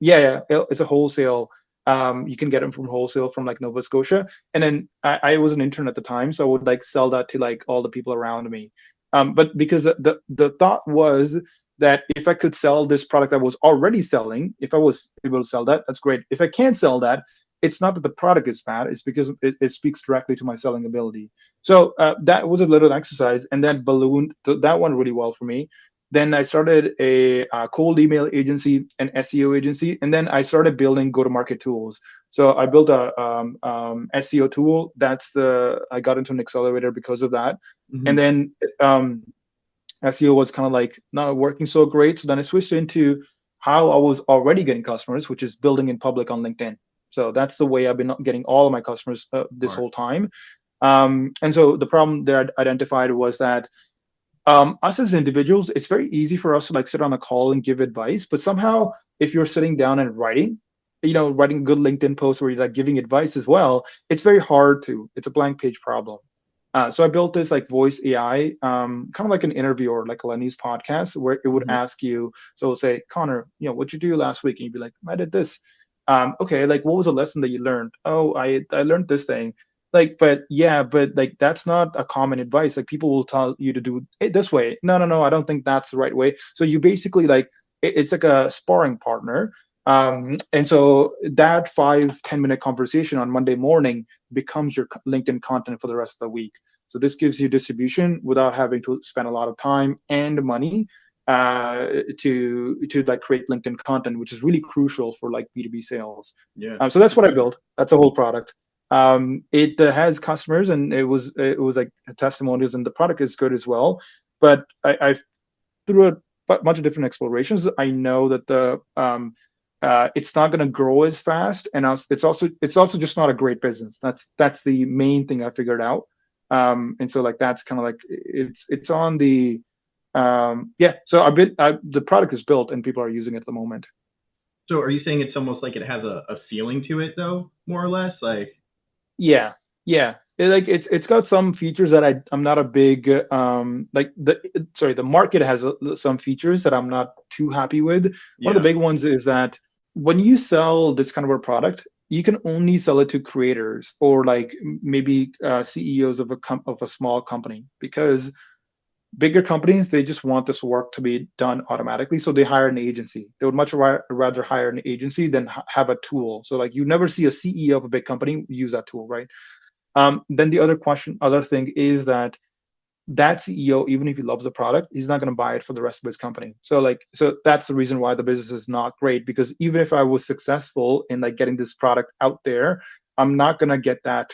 It's a wholesale. You can get them from wholesale from like Nova Scotia. And then I was an intern at the time, so I would like sell that to like all the people around me. But because the thought was that if I could sell this product I was already selling, if I was able to sell that, that's great. If I can't sell that, it's not that the product is bad, it's because it speaks directly to my selling ability. So that was a little exercise, and then ballooned. That went really well for me. Then I started a cold email agency, an SEO agency, and then I started building go-to-market tools. So I built a SEO tool. I got into an accelerator because of that. Mm-hmm. And then SEO was kind of like not working so great. So then I switched into how I was already getting customers, which is building in public on LinkedIn. So that's the way I've been getting all of my customers this whole time. And so the problem that I identified was that us as individuals, it's very easy for us to like sit on a call and give advice, but somehow if you're sitting down and writing a good LinkedIn post where you're like giving advice as well, it's very hard to. It's a blank page problem. So I built this like voice AI, kind of like an interviewer, like a Lenny's podcast, where it would ask you. So it'll say, Connor, what'd you do last week? And you'd be like, I did this. Okay, like what was a lesson that you learned? Oh, I learned this thing. Like, but like that's not a common advice. Like people will tell you to do it this way. No, I don't think that's the right way. So you basically like it's like a sparring partner. And so that 5-10 minute conversation on Monday morning becomes your LinkedIn content for the rest of the week. So this gives you distribution without having to spend a lot of time and money to like create LinkedIn content, which is really crucial for like B2B sales. Yeah. So that's what I built. That's a whole product. It has customers, and it was like testimonials, and the product is good as well. But I through a bunch of different explorations, I know that the it's not going to grow as fast, and it's also just not a great business. That's the main thing I figured out. And so like that's kind of like it's on the So the product is built and people are using it at the moment. So are you saying it's almost like it has a feeling to it though, more or less? Like yeah. It's got some features that I'm not a big the market has some features that I'm not too happy with. One of the big ones is that when you sell this kind of a product, you can only sell it to creators or like maybe CEOs of a small company, because bigger companies, they just want this work to be done automatically, so they hire an agency. They would much rather hire an agency than have a tool. So like you never see a CEO of a big company use that tool, right? Then the other thing is that CEO, even if he loves the product, he's not going to buy it for the rest of his company. So that's the reason why the business is not great, because even if I was successful in like getting this product out there, I'm not going to get that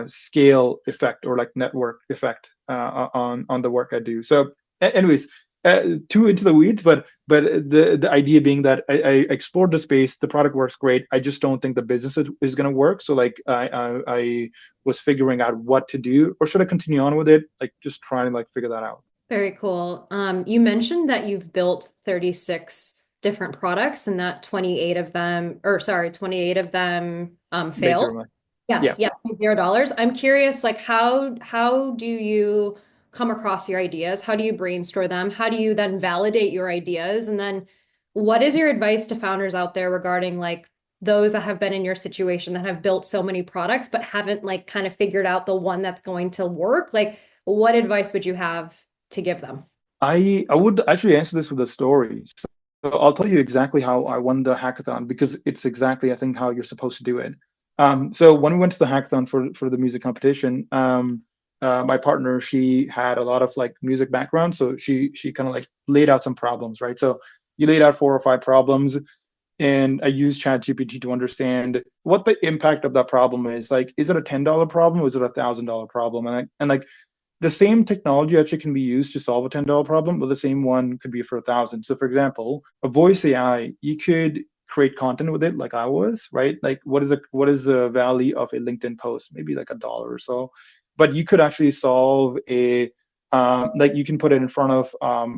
scale effect or like network effect on the work I do. So anyways, too into the weeds, but the idea being that I explored the space, the product works great. I just don't think the business is going to work. So like I was figuring out what to do, or should I continue on with it? Like just trying to like figure that out. Very cool. You mentioned that you've built 36 different products and that 28 of them failed. Yes, $0. I'm curious, like how do you come across your ideas? How do you brainstorm them? How do you then validate your ideas? And then what is your advice to founders out there regarding like those that have been in your situation that have built so many products but haven't like kind of figured out the one that's going to work? Like what advice would you have to give them? I would actually answer this with a story. So I'll tell you exactly how I won the hackathon, because it's exactly, I think, how you're supposed to do it. So when we went to the hackathon for the music competition, my partner, she had a lot of like music background, so she kind of like laid out some problems, right? So you laid out 4 or 5 problems, and I used ChatGPT to understand what the impact of that problem is. Like, is it a $10 problem or is it a $1,000 problem? And like the same technology actually can be used to solve a $10 problem, but the same one could be for 1,000. So for example, a voice AI, you could create content with it like I was, right? Like what is the value of a LinkedIn post? Maybe like $1 or so. But you could actually solve like you can put it in front of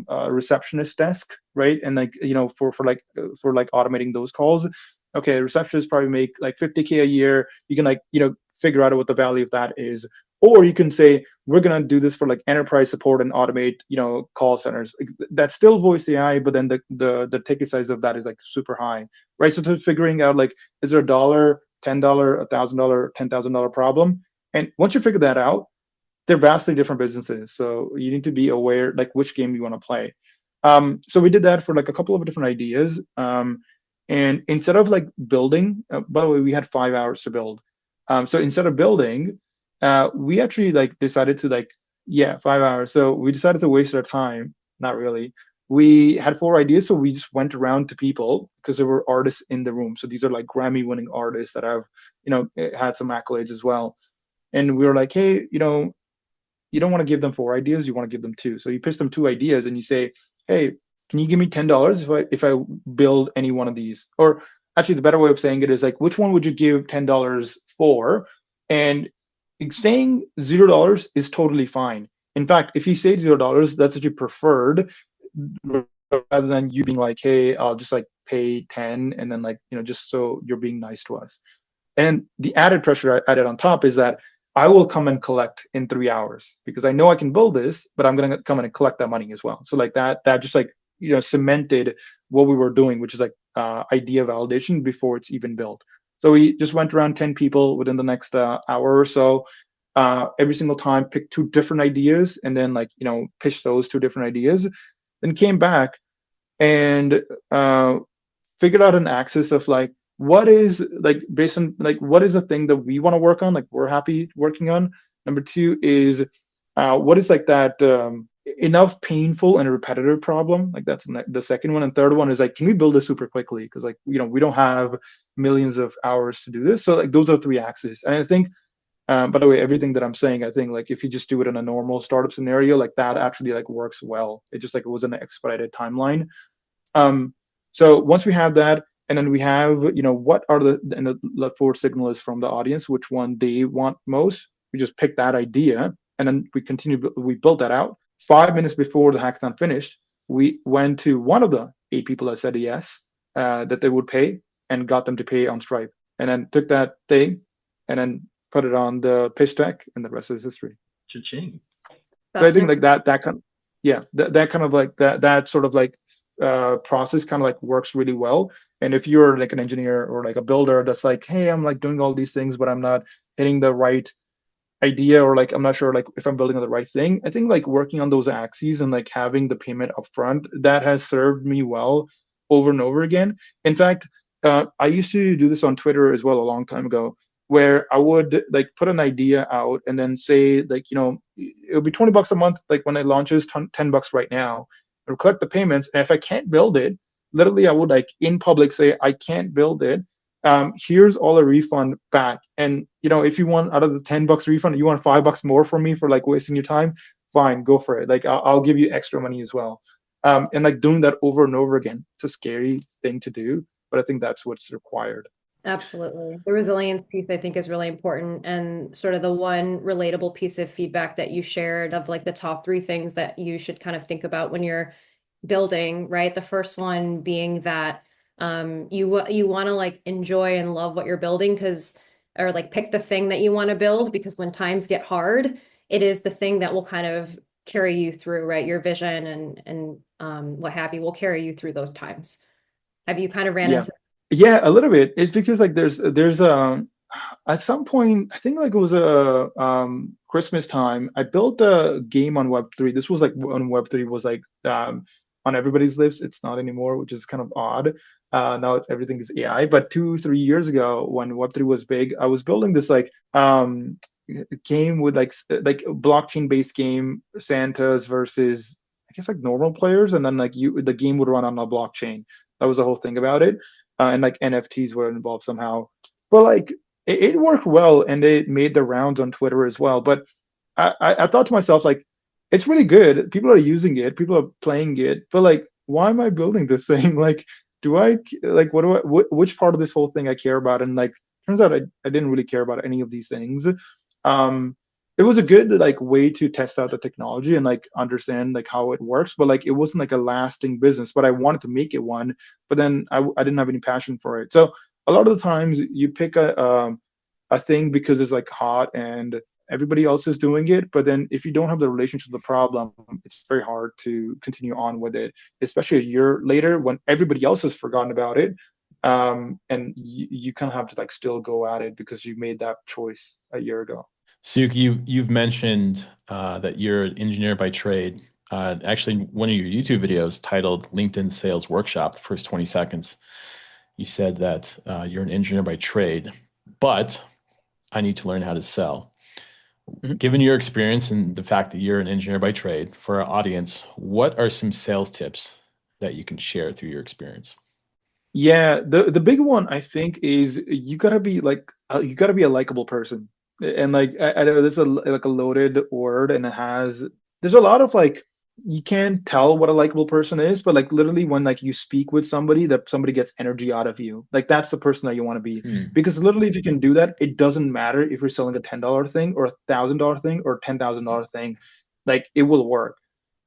a receptionist desk, right? And like, for automating those calls. Okay, receptionists probably make like 50K a year. You can like, figure out what the value of that is. Or you can say, we're going to do this for like enterprise support and automate, call centers. That's still voice AI, but then the ticket size of that is like super high, right? So to figuring out like, is there $1, $10, $1,000, $10,000 problem? And once you figure that out, they're vastly different businesses. So you need to be aware like which game you want to play. So we did that for like a couple of different ideas. And instead of like building, by the way, we had 5 hours to build. So instead of building, we actually like decided to 5 hours. So we decided to waste our time. Not really. We had 4 ideas, so we just went around to people because there were artists in the room. So these are like Grammy-winning artists that have, had some accolades as well. And we were like, hey, you don't want to give them 4 ideas, you want to give them 2. So you pitch them 2 ideas and you say, hey, can you give me $10 if I build any one of these? Or actually, the better way of saying it is like, which one would you give $10 for? And saying $0 is totally fine. In fact, if you say $0, that's what you preferred, rather than you being like, hey, I'll just like pay 10 and then like, just so you're being nice to us. And the added pressure I added on top is that I will come and collect in 3 hours because I know I can build this, but I'm gonna come in and collect that money as well. So like that just like cemented what we were doing, which is like idea validation before it's even built. So we just went around 10 people within the next hour or so. Every single time, picked two different ideas, and then like pitched those two different ideas. Then came back and figured out an axis of like what is like based on like what is the thing that we want to work on, like we're happy working on. Number two is what is like that enough painful and repetitive problem, like that's the second one. And third one is like, can we build this super quickly, because like we don't have millions of hours to do this. So like those are three axes. And I think by the way, everything that I'm saying, I think like if you just do it in a normal startup scenario, like that actually like works well. It just like it was an expedited timeline. So once we have that, and then we have, what are the four signals from the audience, which one they want most. We just pick that idea, and then we built that out. 5 minutes before the hackathon finished, we went to one of the 8 people that said yes, that they would pay, and got them to pay on Stripe, and then took that thing, and then put it on the pitch deck, and the rest is history. Cha-ching. So I think like that kind of, yeah, that kind of like that sort of like process kind of like works really well. And if you're like an engineer or like a builder that's like, hey, I'm like doing all these things, but I'm not hitting the right idea, or like I'm not sure like if I'm building on the right thing, I think like working on those axes and like having the payment upfront, that has served me well over and over again. In fact, I used to do this on Twitter as well a long time ago, where I would like put an idea out and then say like, it would be $20 a month, like when it launches, $10 right now. I would collect the payments, and if I can't build it, literally I would like in public say I can't build it. Here's all a refund back. And if you want out of the $10 refund, you want $5 more from me for like wasting your time, fine, go for it. Like I'll give you extra money as well. And like doing that over and over again, it's a scary thing to do, but I think that's what's required. Absolutely. The resilience piece, I think, is really important. And sort of the one relatable piece of feedback that you shared of like the top three things that you should kind of think about when you're building, right? The first one being that you want to like enjoy and love what you're building, or like pick the thing that you want to build, because when times get hard, it is the thing that will kind of carry you through, right? Your vision and what have you will carry you through those times. Have you kind of ran into Yeah, a little bit. It's because like there's at some point, I think like it was a Christmas time, I built a game on Web3. This was like when Web3 was like on everybody's lips. It's not anymore, which is kind of odd. Now everything is AI. But 2-3 years ago, when Web3 was big, I was building this like game with like blockchain based game, Santas versus I guess like normal players, and then like the game would run on a blockchain. That was the whole thing about it. And like NFTs were involved somehow. But like it worked well, and it made the rounds on Twitter as well. But I thought to myself, like, it's really good. People are using it, people are playing it, but like, why am I building this thing? Like, do I like which part of this whole thing I care about? And like, turns out I didn't really care about any of these things. It was a good like way to test out the technology and like understand like how it works, but like it wasn't like a lasting business. But I wanted to make it one, but then I didn't have any passion for it. So a lot of the times you pick a thing because it's like hot and everybody else is doing it, but then if you don't have the relationship with the problem, it's very hard to continue on with it, especially a year later when everybody else has forgotten about it. And you kind of have to like still go at it because you made that choice a year ago. Sukh, you've mentioned that you're an engineer by trade. Actually, one of your YouTube videos titled LinkedIn Sales Workshop, the first 20 seconds, you said that you're an engineer by trade, but I need to learn how to sell. Mm-hmm. Given your experience and the fact that you're an engineer by trade, for our audience, what are some sales tips that you can share through your experience? Yeah, the big one I think is you gotta be a likable person. And like I know this is like a loaded word, and there's a lot of like you can't tell what a likable person is, but like literally when like you speak with somebody, that somebody gets energy out of you, like that's the person that you want to be. Because literally if you can do that, it doesn't matter if you're selling a $10 thing or $1,000 thing or $10,000 thing, like it will work.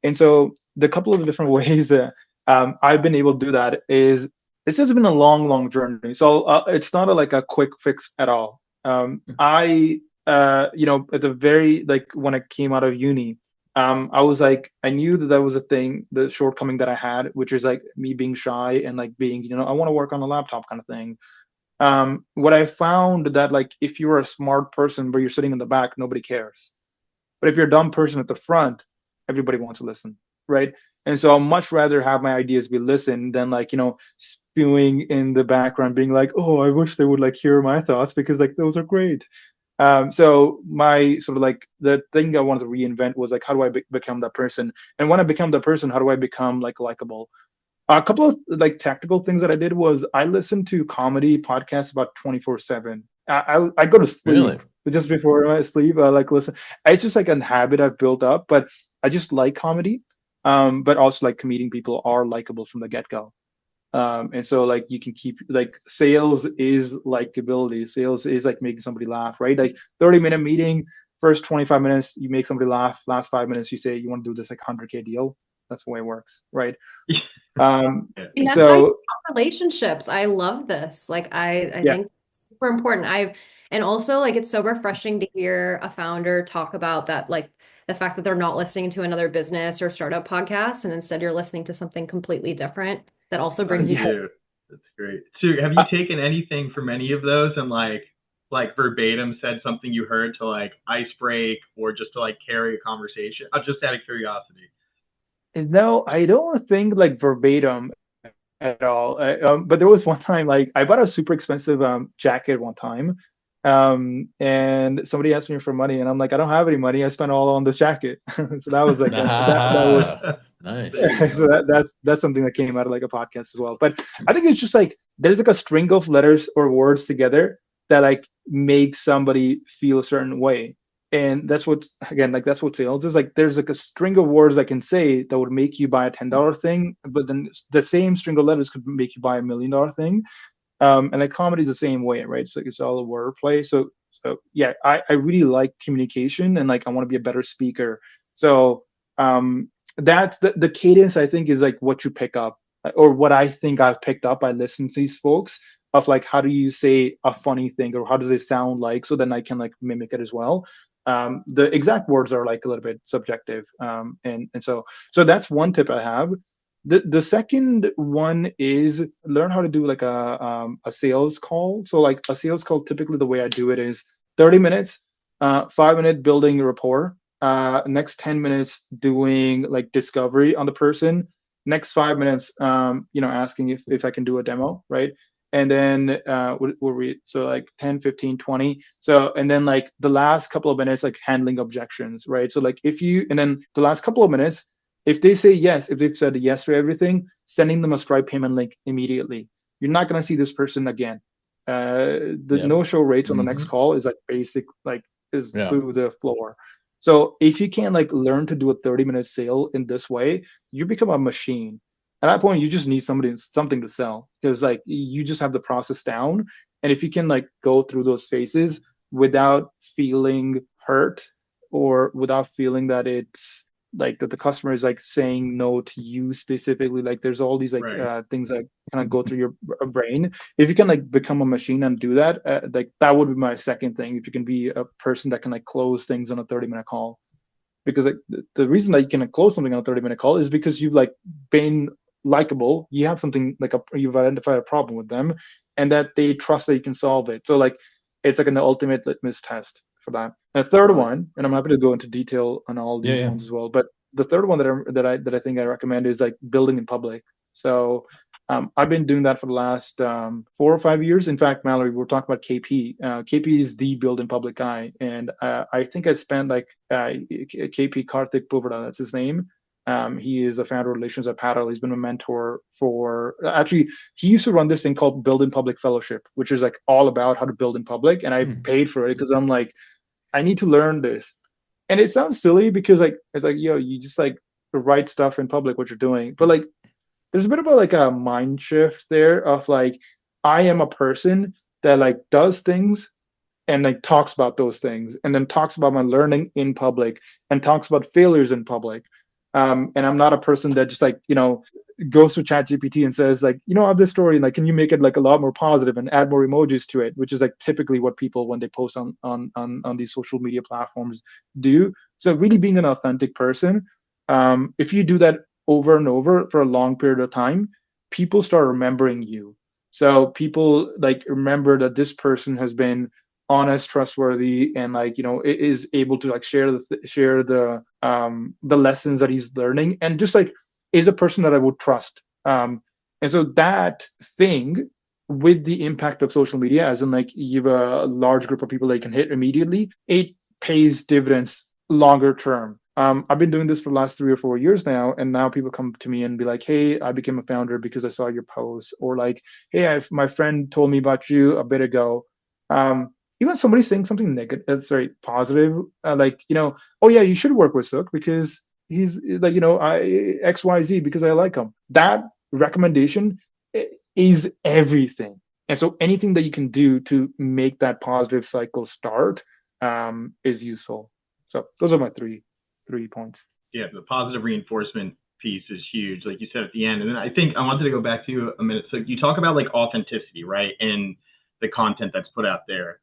And so the couple of different ways that I've been able to do that is it's just been a long journey. So it's not like a quick fix at all. I at the very, like, when I came out of uni, I was like, I knew that was a thing, the shortcoming that I had, which is like me being shy and like being, I want to work on a laptop kind of thing. What I found that, like, if you're a smart person but you're sitting in the back, nobody cares. But if you're a dumb person at the front, everybody wants to listen, right? And so I'll much rather have my ideas be listened than, like, spewing in the background, being like, oh, I wish they would like hear my thoughts because like those are great. So my sort of like the thing I wanted to reinvent was like, how do I become that person? And when I become that person, how do I become like likable? A couple of like tactical things that I did was I listened to comedy podcasts about 24/7. I go to Really? sleep just before I sleep. I like listen. It's just like a habit I've built up, but I just like comedy. But also like comedian people are likable from the get-go. And so like you can keep like sales is likability. Sales is like making somebody laugh, right? Like 30-minute meeting, first 25 minutes you make somebody laugh, last 5 minutes you say you want to do this like 100K deal. That's the way it works, right? And that's how you So have relationships. I love this. Like I yeah, think it's super important. And also like it's so refreshing to hear a founder talk about that, like the fact that they're not listening to another business or startup podcast, and instead you're listening to something completely different that also brings you. yeah. Dude, that's great. Sukh, have you taken anything from any of those and like verbatim said something you heard to like ice break or just to like carry a conversation? Just out of curiosity. No, I don't think like verbatim at all. But there was one time, like, I bought a super expensive jacket one time, and somebody asked me for money, and I'm like, I don't have any money. I spent all on this jacket. So that was like that was Nice. so that's something that came out of like a podcast as well. But I think it's just like there's like a string of letters or words together that like make somebody feel a certain way. And that's what, again, like that's what sales is. Like there's like a string of words I can say that would make you buy a $10 thing, but then the same string of letters could make you buy $1 million thing. And like comedy is the same way, right? So it's all a wordplay. So yeah, I really like communication and like I want to be a better speaker. So that's the cadence I think is like what you pick up or what I think I've picked up by listening to these folks of like how do you say a funny thing or how does it sound like so then I can like mimic it as well. The exact words are like a little bit subjective. And so that's one tip I have. The second one is learn how to do like a sales call. So like a sales call, typically the way I do it is 30 minutes, 5 minute building rapport, next 10 minutes doing like discovery on the person, next 5 minutes asking if I can do a demo, right? And then so like 10, 15, 20. So and then like the last couple of minutes like handling objections, right? So like and then the last couple of minutes, if they say yes, if they've said yes to everything, sending them a Stripe payment link immediately. You're not going to see this person again. The no-show rates on the next call is like basic, like is through the floor. So if you can like learn to do a 30-minute sale in this way, you become a machine. At that point, you just need something to sell because like you just have the process down. And if you can like go through those phases without feeling hurt or without feeling that it's like that the customer is like saying no to you specifically, like there's all these like things that kind of go through your brain. If you can like become a machine and do that, like that would be my second thing. If you can be a person that can like close things on a 30-minute call, because like the reason that you can close something on a 30-minute call is because you've like been likable, you have something like you've identified a problem with them and that they trust that you can solve it. So like it's like an ultimate litmus test for that. The third one, and I'm happy to go into detail on all these ones as well, but the third one that I think I recommend is like building in public. So I've been doing that for the last 4 or 5 years. In fact, Mallory, we're talking about KP. KP is the build in public guy, and I think I spent like KP Karthik Puvada, that's his name. He is a founder of relations at Paddle. He's been a mentor for, actually, he used to run this thing called Build in Public Fellowship, which is like all about how to build in public. And I paid for it because I'm like, I need to learn this. And it sounds silly because like, it's like, yo, you just like write stuff in public, what you're doing. But like, there's a bit of like a mind shift there of like, I am a person that like does things and like talks about those things and then talks about my learning in public and talks about failures in public. And I'm not a person that just like, goes to ChatGPT and says like, I have this story, and like, can you make it like a lot more positive and add more emojis to it, which is like typically what people when they post on these social media platforms do. So really being an authentic person, if you do that over and over for a long period of time, people start remembering you. So people like remember that this person has been honest, trustworthy, and like is able to like share the lessons that he's learning, and just like is a person that I would trust. And so that thing with the impact of social media, as in like you have a large group of people they can hit immediately, it pays dividends longer term. I've been doing this for the last 3 or 4 years now, and now people come to me and be like, "Hey, I became a founder because I saw your post," or like, "Hey, my friend told me about you a bit ago." Even somebody saying something negative, sorry, positive, like "Oh yeah, you should work with Sukh because he's like I XYZ because I like him." That recommendation is everything, and so anything that you can do to make that positive cycle start is useful. So those are my three points. Yeah, the positive reinforcement piece is huge, like you said at the end. And then I think I wanted to go back to you a minute. So you talk about like authenticity, right, in the content that's put out there.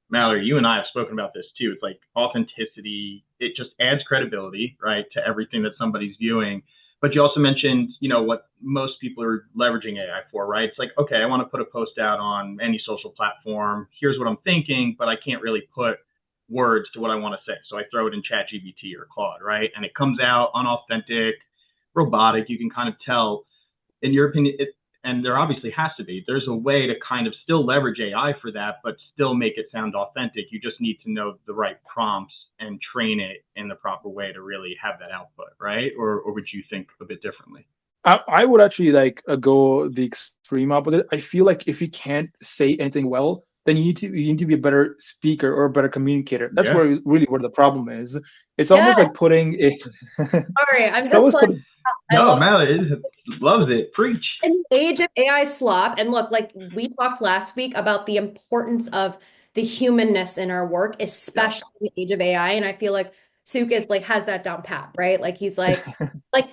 Mallory, you and I have spoken about this too. It's like authenticity, it just adds credibility, right, to everything that somebody's viewing. But you also mentioned, what most people are leveraging AI for, right? It's like, okay, I want to put a post out on any social platform. Here's what I'm thinking, but I can't really put words to what I want to say. So I throw it in ChatGPT or Claude, right? And it comes out unauthentic, robotic. You can kind of tell, in your opinion, and there obviously has to be, there's a way to kind of still leverage AI for that, but still make it sound authentic. You just need to know the right prompts and train it in the proper way to really have that output, right? Or would you think a bit differently? I would actually like go the extreme opposite. I feel like if you can't say anything well, then you need to be a better speaker or a better communicator. That's where the problem is. It's almost like putting a Sorry, I'm it's just almost like, put, no, Mallory loves it. Preach. in the age of AI slop, and look, like we talked last week about the importance of the humanness in our work, especially in the age of AI. And I feel like Sukh is like has that down pat, right? Like he's like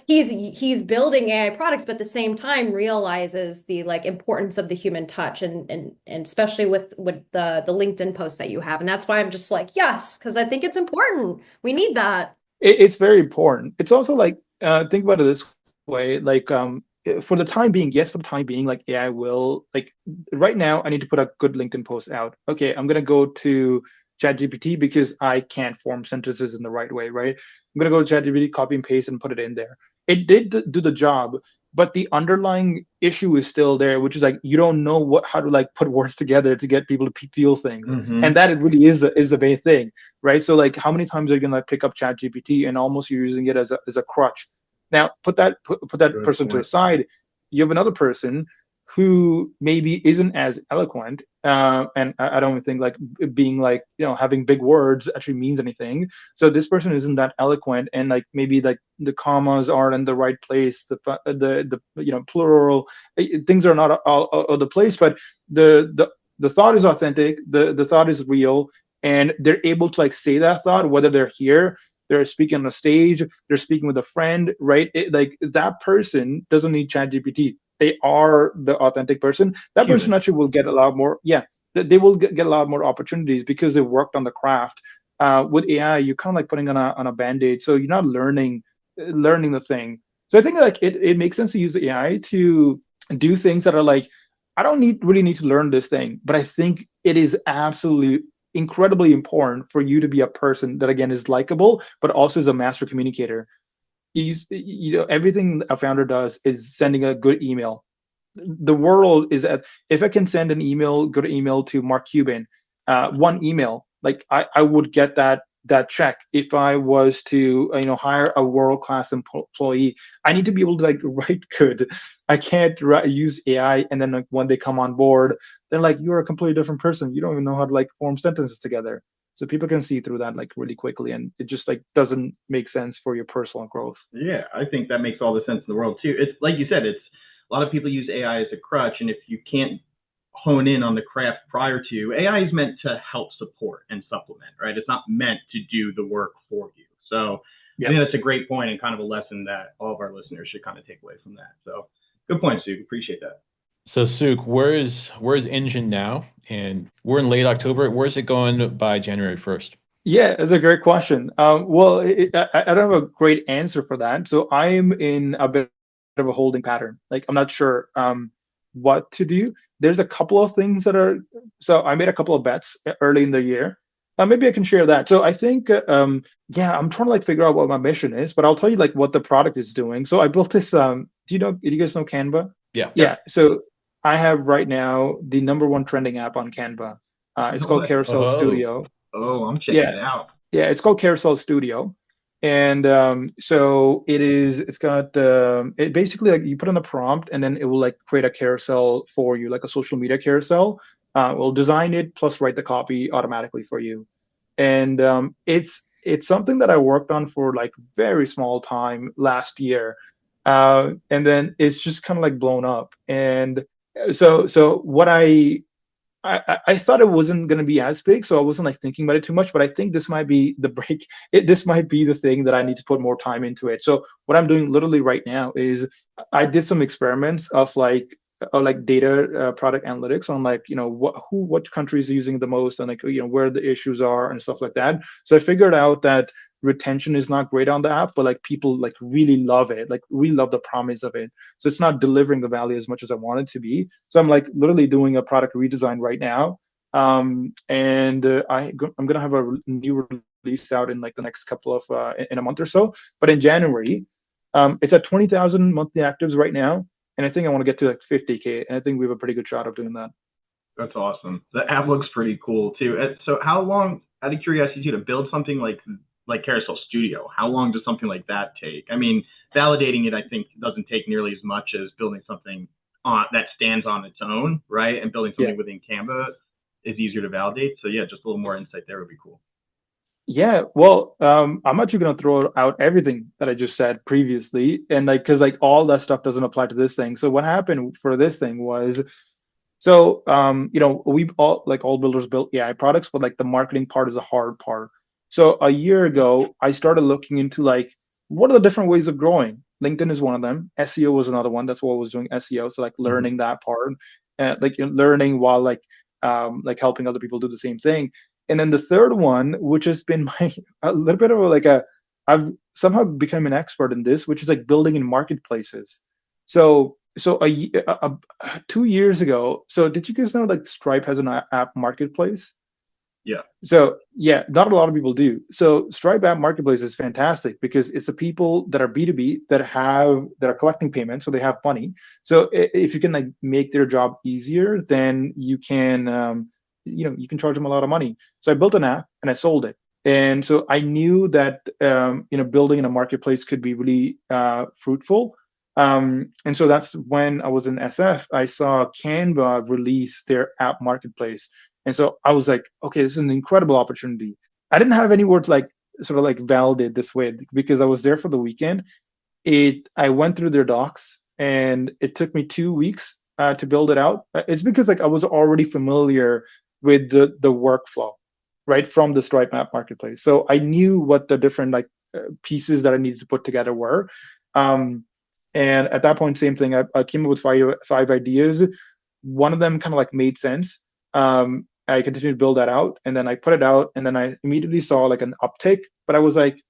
he's building AI products, but at the same time realizes the like importance of the human touch, and especially with the LinkedIn post that you have. And that's why I'm just like, yes, because I think it's important. We need that. it's very important. It's also like think about it this way, like for the time being, yes, for the time being, like AI will like right now I need to put a good LinkedIn post out. Okay, I'm gonna go to ChatGPT because I can't form sentences in the right way, right? I'm gonna go to ChatGPT, copy and paste, and put it in there. It did do the job, but the underlying issue is still there, which is like you don't know how to like put words together to get people to feel things, and that it really is the main thing, right? So like, how many times are you gonna pick up ChatGPT and almost you're using it as a crutch? Now put that Good person to point. the side. You have another person who maybe isn't as eloquent, and I don't think like being like having big words actually means anything. So this person isn't that eloquent, and like maybe like the commas aren't in the right place, the plural things are not all the place, but the thought is authentic, the thought is real, and they're able to like say that thought whether they're here, they're speaking on a stage, they're speaking with a friend, right? Like that person doesn't need ChatGPT. They are the authentic person. That person actually will get a lot more. Yeah, they will get a lot more opportunities because they worked on the craft. With AI, you're kind of like putting on a band-aid, so you're not learning the thing. So I think like it makes sense to use AI to do things that are like, I don't really need to learn this thing, but I think it is absolutely incredibly important for you to be a person that again is likable, but also is a master communicator. Everything a founder does is sending a good email. The world is at, if I can send an email, good email to Mark Cuban, one email, like I would get that check. If I was to hire a world-class employee, I need to be able to like write good. I can't use AI and then like when they come on board, they're like, you're a completely different person, you don't even know how to like form sentences together. So people can see through that like really quickly, and it just like doesn't make sense for your personal growth. Yeah, I think that makes all the sense in the world too. It's like you said, it's a lot of people use AI as a crutch, and if you can't hone in on the craft prior to, AI is meant to help support and supplement, right? It's not meant to do the work for you. So I think that's a great point and kind of a lesson that all of our listeners should kind of take away from that. So good point, Sukh. Appreciate that. So Suk, where's Engine now? And we're in late October. Where's it going by January 1st? Yeah, that's a great question. Well, I don't have a great answer for that. So I'm in a bit of a holding pattern. Like I'm not sure what to do. There's a couple of things that are. So I made a couple of bets early in the year. Maybe I can share that. So I think, yeah, I'm trying to like figure out what my mission is, but I'll tell you like what the product is doing. So I built this. Do you guys know Canva? Yeah. Yeah. So I have right now the #1 trending app on Canva. It's called Carousel Oh, Studio. Oh, I'm checking Yeah, it out. yeah, it's called Carousel Studio, and so it is. It's got it basically like you put in a prompt, and then it will like create a carousel for you, like a social media carousel. We'll design it plus write the copy automatically for you, and it's something that I worked on for like very small time last year, and then it's just kind of like blown up. And so what I thought it wasn't going to be as big, so I wasn't like thinking about it too much. But I think this might be the break. This might be the thing that I need to put more time into it. So what I'm doing literally right now is I did some experiments of like data product analytics on like what countries are using the most and like where the issues are and stuff like that. So I figured out that retention is not great on the app, but like people like really love it, like really love the promise of it. So it's not delivering the value as much as I want it to be. So I'm like literally doing a product redesign right now. And I'm gonna have a new release out in like the next couple of in a month or so. But in January, it's at 20,000 monthly actives right now, and I think I want to get to like 50K, and I think we have a pretty good shot of doing that. That's awesome. The app looks pretty cool too. So how long, out of curiosity, to build something like Carousel Studio? How long does something like that take? I mean, validating it, I think, doesn't take nearly as much as building something that stands on its own, right? And building something within Canva is easier to validate. So yeah, just a little more insight there would be cool. Yeah, well, I'm actually gonna throw out everything that I just said previously, and like, because like all that stuff doesn't apply to this thing. So what happened for this thing was, so we all builders built AI products, but like the marketing part is a hard part. So a year ago, I started looking into like what are the different ways of growing. LinkedIn is one of them. SEO was another one. That's what I was doing, SEO. So like learning that part, like learning while like helping other people do the same thing. And then the third one, which has been my a little bit of I've somehow become an expert in this, which is like building in marketplaces. So 2 years ago, so did you guys know like Stripe has an app marketplace? Yeah. So yeah, not a lot of people do. So Stripe App Marketplace is fantastic because it's the people that are B2B that are collecting payments, so they have money. So if you can like make their job easier, then you can you can charge them a lot of money. So I built an app and I sold it. And so I knew that building in a marketplace could be really fruitful. And so that's when I was in SF. I saw Canva release their app marketplace. And so I was like, okay, this is an incredible opportunity. I didn't have any words like sort of like validate this way because I was there for the weekend. I went through their docs and it took me 2 weeks to build it out. It's because like I was already familiar with the workflow, right, from the Stripe app marketplace. So I knew what the different like pieces that I needed to put together were. And at that point, same thing. I came up with five ideas. One of them kind of like made sense. I continued to build that out, and then I put it out, and then I immediately saw like an uptick. But I was like,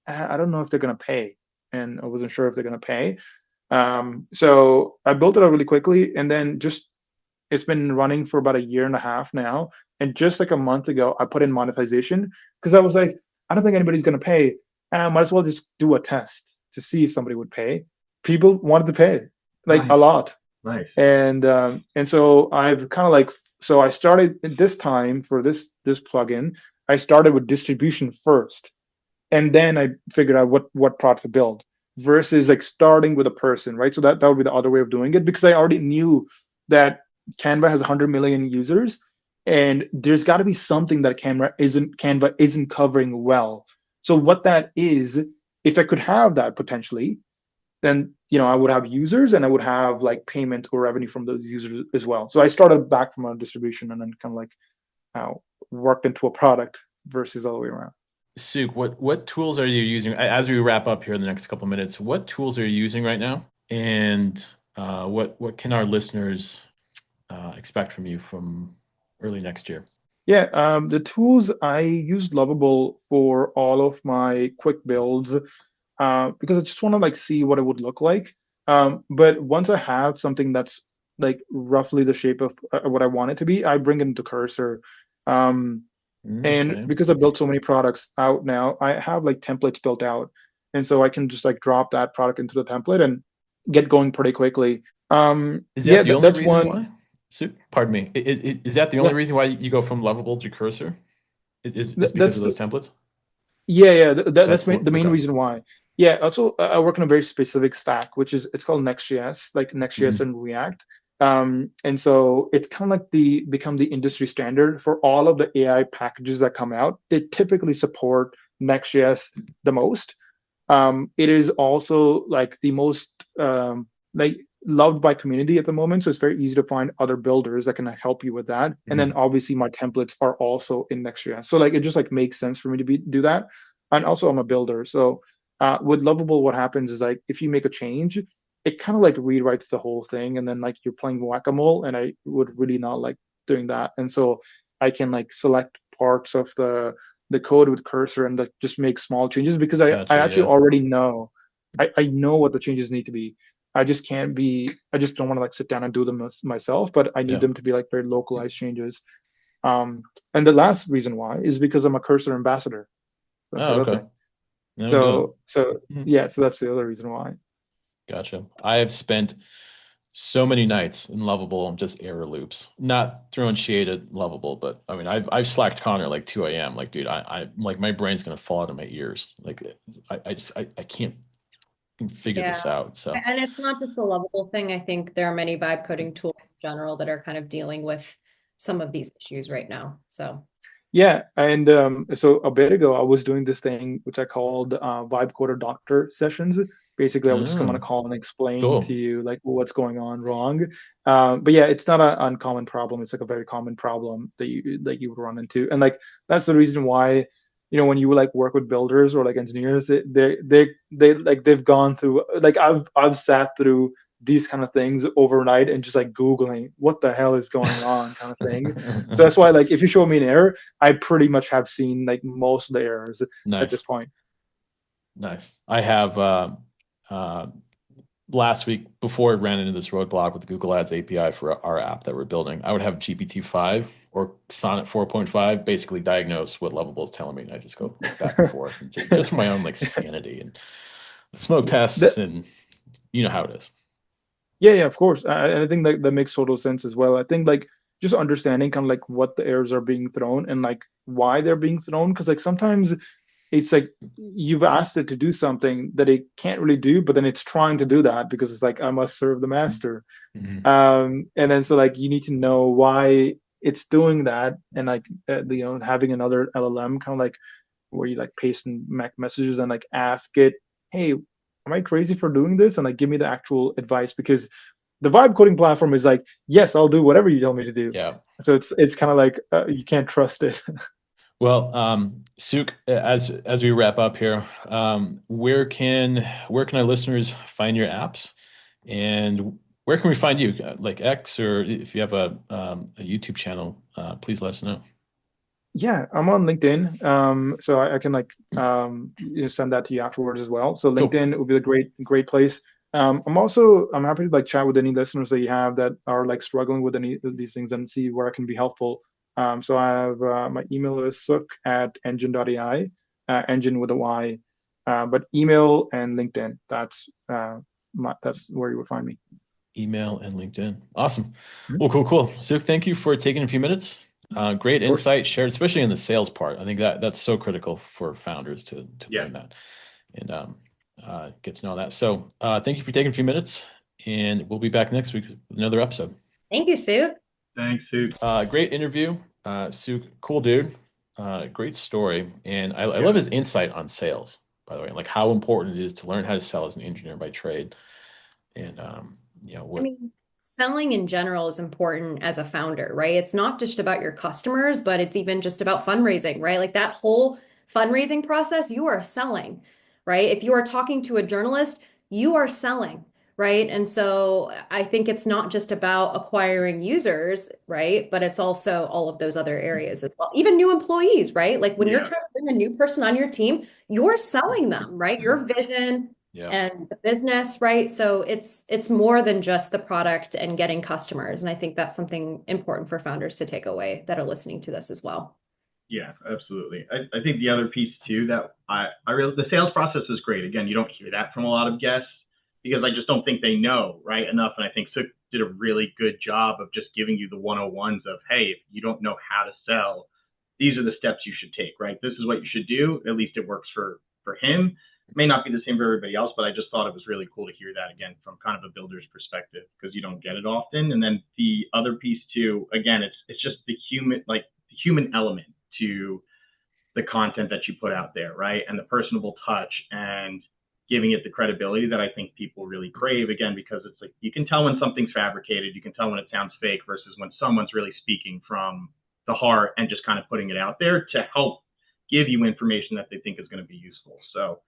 I don't know if they're gonna pay, and I wasn't sure if they're gonna pay. So I built it out really quickly, and then just it's been running for about a year and a half now. And just like a month ago, I put in monetization because I was like, I don't think anybody's gonna pay. I might as well just do a test to see if somebody would pay. People wanted to pay, like Nice. a lot. Nice. And so I've kind of like, so I started this time for this plugin. I started with distribution first, and then I figured out what product to build versus like starting with a person, right? So that would be the other way of doing it because I already knew that Canva has 100 million users, and there's got to be something that Canva isn't covering well. So what that is, if I could have that potentially, then I would have users and I would have like payment or revenue from those users as well. So I started back from a distribution and then kind of like worked into a product versus all the way around. Suk, what tools are you using as we wrap up here in the next couple minutes? What tools are you using right now, and what can our listeners expect from you from early next year? Yeah, the tools I use Lovable for all of my quick builds because I just want to like see what it would look like. But once I have something that's like roughly the shape of what I want it to be, I bring it into Cursor. Um, and Okay. because I built so many products out now, I have like templates built out, and so I can just like drop that product into the template and get going pretty quickly. Is Yeah, that the only that's reason one. why? Suk, pardon me. Is that the only Yeah, reason why you go from Lovable to Cursor? Is because of that's those templates? yeah, that's That's the main okay. reason why. Yeah, also I work on a very specific stack, which is it's called Next.js, like Next.js Mhm. and React. And so it's kind of like the become the industry standard for all of the AI packages that come out. They typically support Next.js the most. It is also like the most like loved by community at the moment, so it's very easy to find other builders that can help you with that. And then Mhm. obviously my templates are also in Next.js, so like it just like makes sense for me to do that. And also I'm a builder, so with Lovable, what happens is like if you make a change, it kind of like rewrites the whole thing, and then like you're playing whack-a-mole, and I would really not like doing that. And so I can like select parts of the code with cursor and like just make small changes because I Gotcha. actually Yeah. already know I know what the changes need to be. I just don't want to like sit down and do them myself, but I need Yeah. them to be like very localized changes. Um, and the last reason why is because I'm a cursor ambassador. That's the Oh, other okay. thing. No doubt. So Mhm. yeah, so that's the other reason why. Gotcha. I have spent so many nights in Lovable just error loops. Not throwing shade at Lovable, but I mean I've slacked Connor like 2 a.m. Like, dude, I like my brain's gonna fall out of my ears. Like I can't figure Yeah. this out. So And it's not just a lovable thing. I think there are many vibe coding tools in general that are kind of dealing with some of these issues right now. So, Yeah, and so a bit ago, I was doing this thing which I called Vibe Coder Doctor sessions. Basically, I would just come on a oh, call and explain to cool. you like what's going on wrong. But yeah, it's not an uncommon problem. It's like a very common problem that you would run into, and like that's the reason why, when you like work with builders or like engineers, they like they've gone through like I've sat through these kind of things overnight and just like Googling what the hell is going on kind of thing. So that's why like if you show me an error, I pretty much have seen like most of the errors at this Nice. point. Nice. I have uh last week before I ran into this roadblock with the Google Ads API for our app that we're building, I would have GPT-5 or Sonnet 4.5 basically diagnose what Lovable is telling me, and I just go like back and forth, and just for my own like sanity and smoke that tests, and you know how it is. Yeah, of course. I think that makes total sense as well. I think like just understanding kind of like what the errors are being thrown and like why they're being thrown. Because like sometimes it's like you've asked it to do something that it can't really do, but then it's trying to do that because it's like I must serve the master. Mhm. And then so like you need to know why it's doing that, and like having another LLM kind of like where you like paste in Mac messages and like ask it, hey, am I crazy for doing this? And like give me the actual advice because the vibe coding platform is like, yes, I'll do whatever you tell me to do. Yeah. So it's kind of like you can't trust it. Well, Suk, as we wrap up here, where can our listeners find your apps, and where can we find you? Like X, or if you have a YouTube channel, please let us know. Yeah, I'm on LinkedIn. So I can like send that to you afterwards as well. So Cool. LinkedIn would be a great place. I'm happy to like chat with any listeners that you have that are like struggling with any of these things and see where I can be helpful. So I have my email is sukh@engine.ai, engine with a Y. But email and LinkedIn, that's where you would find me. Email and LinkedIn. Awesome. Mhm. Well, cool. Suk, thank you for taking a few minutes. Great Of course. insight shared, especially in the sales part. I think that's so critical for founders to Yeah. learn that and get to know that. So thank you for taking a few minutes, and we'll be back next week with another episode. thank you, Sue. Thanks, Suk. Great interview. Suk, cool dude. Great story. And I Yeah. love his insight on sales, by the way, like how important it is to learn how to sell as an engineer by trade. And, I what, mean, selling in general is important as a founder, right? It's not just about your customers, but it's even just about fundraising, right? Like that whole fundraising process, you are selling, right? If you are talking to a journalist, you are selling, right? And so I think it's not just about acquiring users, right? But it's also all of those other areas as well. Even new employees, right? Like when you're Yeah. trying to bring a new person on your team, you're selling them, right? Your vision Yeah. and the business, right? So it's more than just the product and getting customers. And I think that's something important for founders to take away that are listening to this as well. Yeah, absolutely. I think the other piece too that I really, the sales process is great. Again, you don't hear that from a lot of guests because I just don't think they know right enough. And I think Sukh did a really good job of just giving you the 101s of, hey, if you don't know how to sell, these are the steps you should take, right? This is what you should do. At least it works for him. It may not be the same for everybody else, but I just thought it was really cool to hear that again from kind of a builder's perspective because you don't get it often. And then the other piece too, again, it's just the human element to the content that you put out there, right? And the personable touch and giving it the credibility that I think people really crave, again, because it's like you can tell when something's fabricated, you can tell when it sounds fake versus when someone's really speaking from the heart and just kind of putting it out there to help give you information that they think is going to be useful. So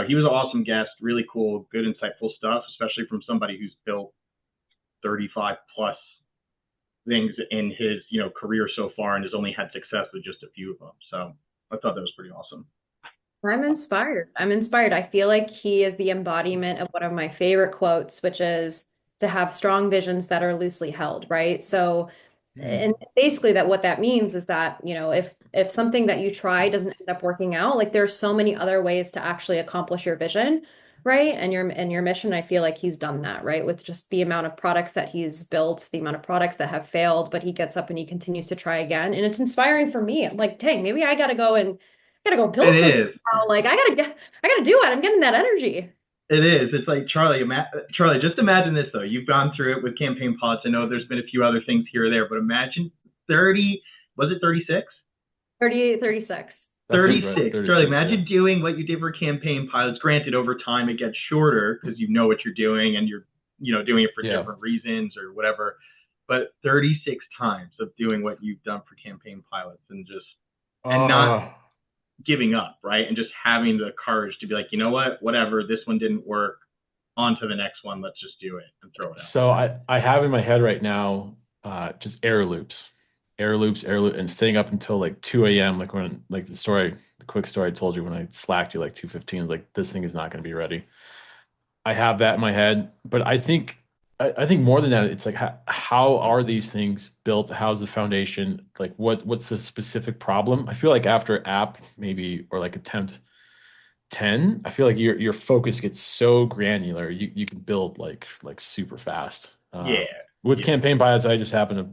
he was an awesome guest, really cool, good, insightful stuff, especially from somebody who's built 35 plus things in his career so far and has only had success with just a few of them. So I thought that was pretty awesome. I'm inspired. I feel like he is the embodiment of one of my favorite quotes, which is to have strong visions that are loosely held, right? So, and basically that what that means is that, if something that you try doesn't end up working out, like there's so many other ways to actually accomplish your vision, right? And your mission, I feel like he's done that, right? With just the amount of products that he's built, the amount of products that have failed, but he gets up and he continues to try again. And it's inspiring for me. I'm like, dang, maybe I gotta go It build something is. now. Like I gotta do it. I'm getting that energy. It is. It's like Charlie. Just imagine this though. You've gone through it with campaign pods. I know there's been a few other things here or there, but imagine 30. Was it 36? 38, 36. 36. Right, 36, Charlie, imagine yeah. doing what you did for campaign pilots. Granted, over time it gets shorter because you know what you're doing and you're doing it for different reasons or whatever. But 36 times of doing what you've done for campaign pilots and not giving up, right? And just having the courage to be like, you know what, whatever, this one didn't work, on to the next one, let's just do it and throw it out. So I have in my head right now just air loops, and staying up until like 2 a.m. Like when the quick story I told you when I slacked you like 2:15, it's like this thing is not going to be ready. I have that in my head, but I think more than that, it's like how are these things built? How's the foundation? Like what's the specific problem? I feel like after app maybe or like attempt 10, I feel like your focus gets so granular. You can build like super fast. With campaign pilots, I just happen to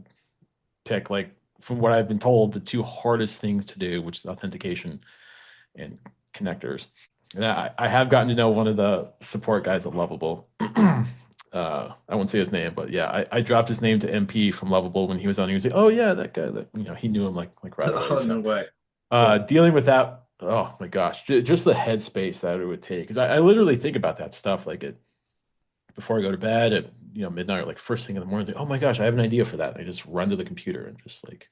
pick, like, from what I've been told, the two hardest things to do, which is authentication and connectors. And I have gotten to know one of the support guys at Lovable. I won't say his name, but yeah, I dropped his name to MP from Lovable when he was on. He was like, "Oh yeah, that guy." That he knew him like right away. Oh, so, no way. Dealing with that, oh my gosh, just the headspace that it would take. Because I literally think about that stuff like before I go to bed at midnight or like first thing in the morning. Like, oh my gosh, I have an idea for that. I just run to the computer and just like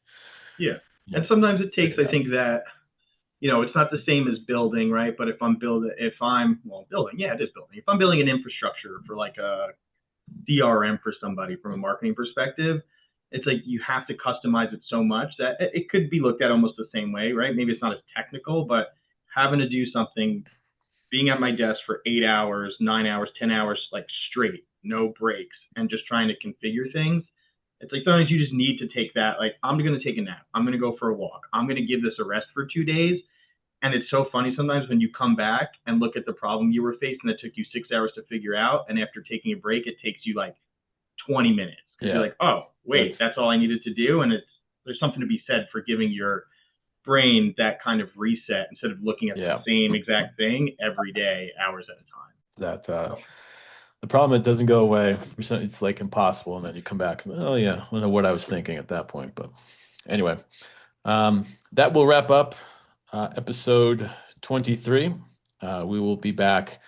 and sometimes it takes. I think that it's not the same as building, right? But if I'm building, it is building. If I'm building an infrastructure for like a DRM for somebody from a marketing perspective, it's like you have to customize it so much that it could be looked at almost the same way, right? Maybe it's not as technical, but having to do something, being at my desk for 8 hours, 9 hours, 10 hours, like straight, no breaks, and just trying to configure things. It's like sometimes you just need to take that, like, I'm going to take a nap. I'm going to go for a walk. I'm going to give this a rest for 2 days. And it's so funny sometimes when you come back and look at the problem you were facing that took you 6 hours to figure out. And after taking a break, it takes you like 20 minutes. Because you're like, oh, wait, that's all I needed to do. And there's something to be said for giving your brain that kind of reset instead of looking at the same exact thing every day, hours at a time. The problem, it doesn't go away. It's like impossible. And then you come back and, oh yeah, I don't know what I was thinking at that point. But anyway, that will wrap up episode 23. We will be back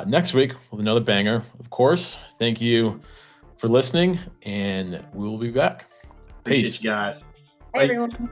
next week with another banger, of course. Thank you for listening, and we will be back. Peace. Appreciate you guys. Bye, everyone.